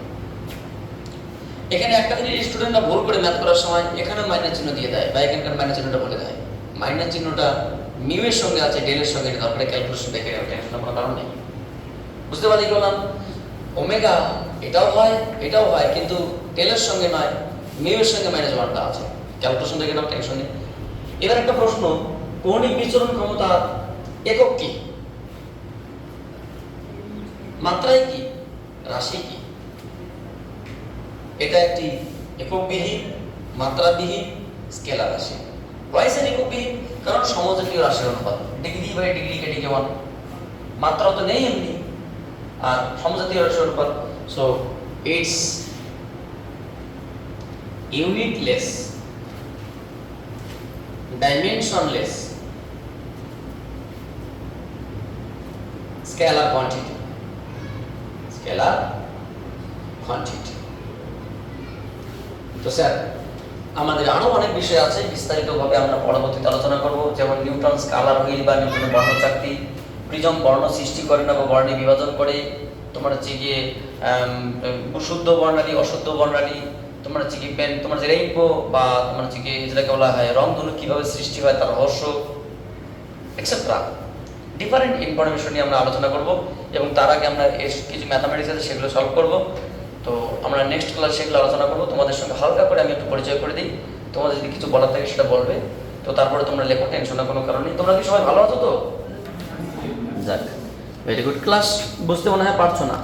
এখানে একটা জিনিস স্টুডেন্টরা ভুল করে ম্যাথ করার সময় এখানে মাইনাস চিহ্ন দিয়ে দেয়, বা এখানকার মাইনাস চিহ্নটা বলে দেয়। মাইনাস চিহ্নটা মিউ এর সঙ্গে আছে, ডেল এর সঙ্গে, তারপরে ক্যালকুলেশন দেখে টেনশন করার কারণ নেই। বুঝতে পারলি বললাম? ওমেগা এটাও হয়, কিন্তু ডেল এর সঙ্গে নয়, মিউ এর সঙ্গে মাইনাস 1টা আছে, ক্যালকুলেশন দেখে নাও, টেনশন নেই। এবার একটা প্রশ্ন, কৌণিক বিচরণ ক্ষমতার একক কি? মাত্রায় কি? রাশি কি? এটা একটি এককবিহীন, মাত্রাবিহীন স্কেলার রাশি। ওয়াই এর এককবিহীন? কারণ সমজাতীয় রাশির অনুপাত, ডিগ্রি বাই ডিগ্রি কেটে 1, মাত্রা তো নেই এমনি, আর সমজাতীয় রাশির অনুপাত, so it's unitless, dimensionless scalar quantity, scalar quantity. তো স্যার আমাদের আরো অনেক বিষয় আছে, বিস্তারিতভাবে আমরা পরবর্তীতে আলোচনা করব, যেমন নিউটন স্কেলার হুইল বা নিউটনের বর্ণচাকতি, প্রিজম বর্ণ সৃষ্টি করে না বা বর্ণে বিভাজন করে, তোমার হচ্ছে গিয়ে শুদ্ধ বর্ণালী, অশুদ্ধ বর্ণালী, তোমার হচ্ছে কি পেন, তোমার যে রেইনবো বা তোমার হচ্ছে কি যেটাকে বলা হয় রংধনু কিভাবে সৃষ্টি হয় তার রহস্য, এক্সেট্রা ডিফারেন্ট ইনফরমেশন নিয়ে আমরা আলোচনা করব। এবং তার আগে আমরা কিছু ম্যাথামেটিক্স আছে সেগুলো সলভ করব। তো আমরা নেক্সট ক্লাস সেগুলো আলোচনা করব। তোমাদের সঙ্গে হালকা করে আমি একটু পরিচয় করে দিই, তোমাদের যদি কিছু বলার থাকে সেটা বলবে। তো তারপরে তোমরা লেখো, টেনশনের কোনো কারণ নেই। তোমরা কি সবাই ভালো আছো তো? যাক, ভেরি গুড। ক্লাস বুঝতে মনে হয় পারছো না?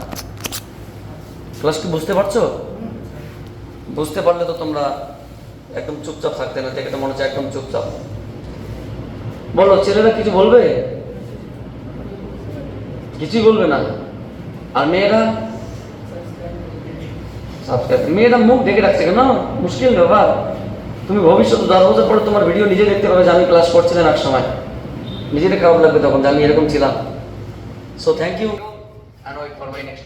ক্লাস কি বুঝতে পারছো? বুঝতে পারলে তো তোমরা একদম চুপচাপ থাকতে না, দেখে তো মনে হচ্ছে একদম চুপচাপ। বলো, ছেলেরা কিছু বলবে? কিছুই বলবে না। আর মেয়েরা? মেয়েরা মুখ ঢেকে রাখছে কেন? মুশকিল ব্যাপার। তুমি ভবিষ্যতে 10 বছর পরে তোমার ভিডিও নিজে দেখতে পাবে যে আমি ক্লাস করছিলাম এক সময়, নিজেদের খারাপ লাগবে তখন যে আমি এরকম ছিলাম। So thank you, and wait for my next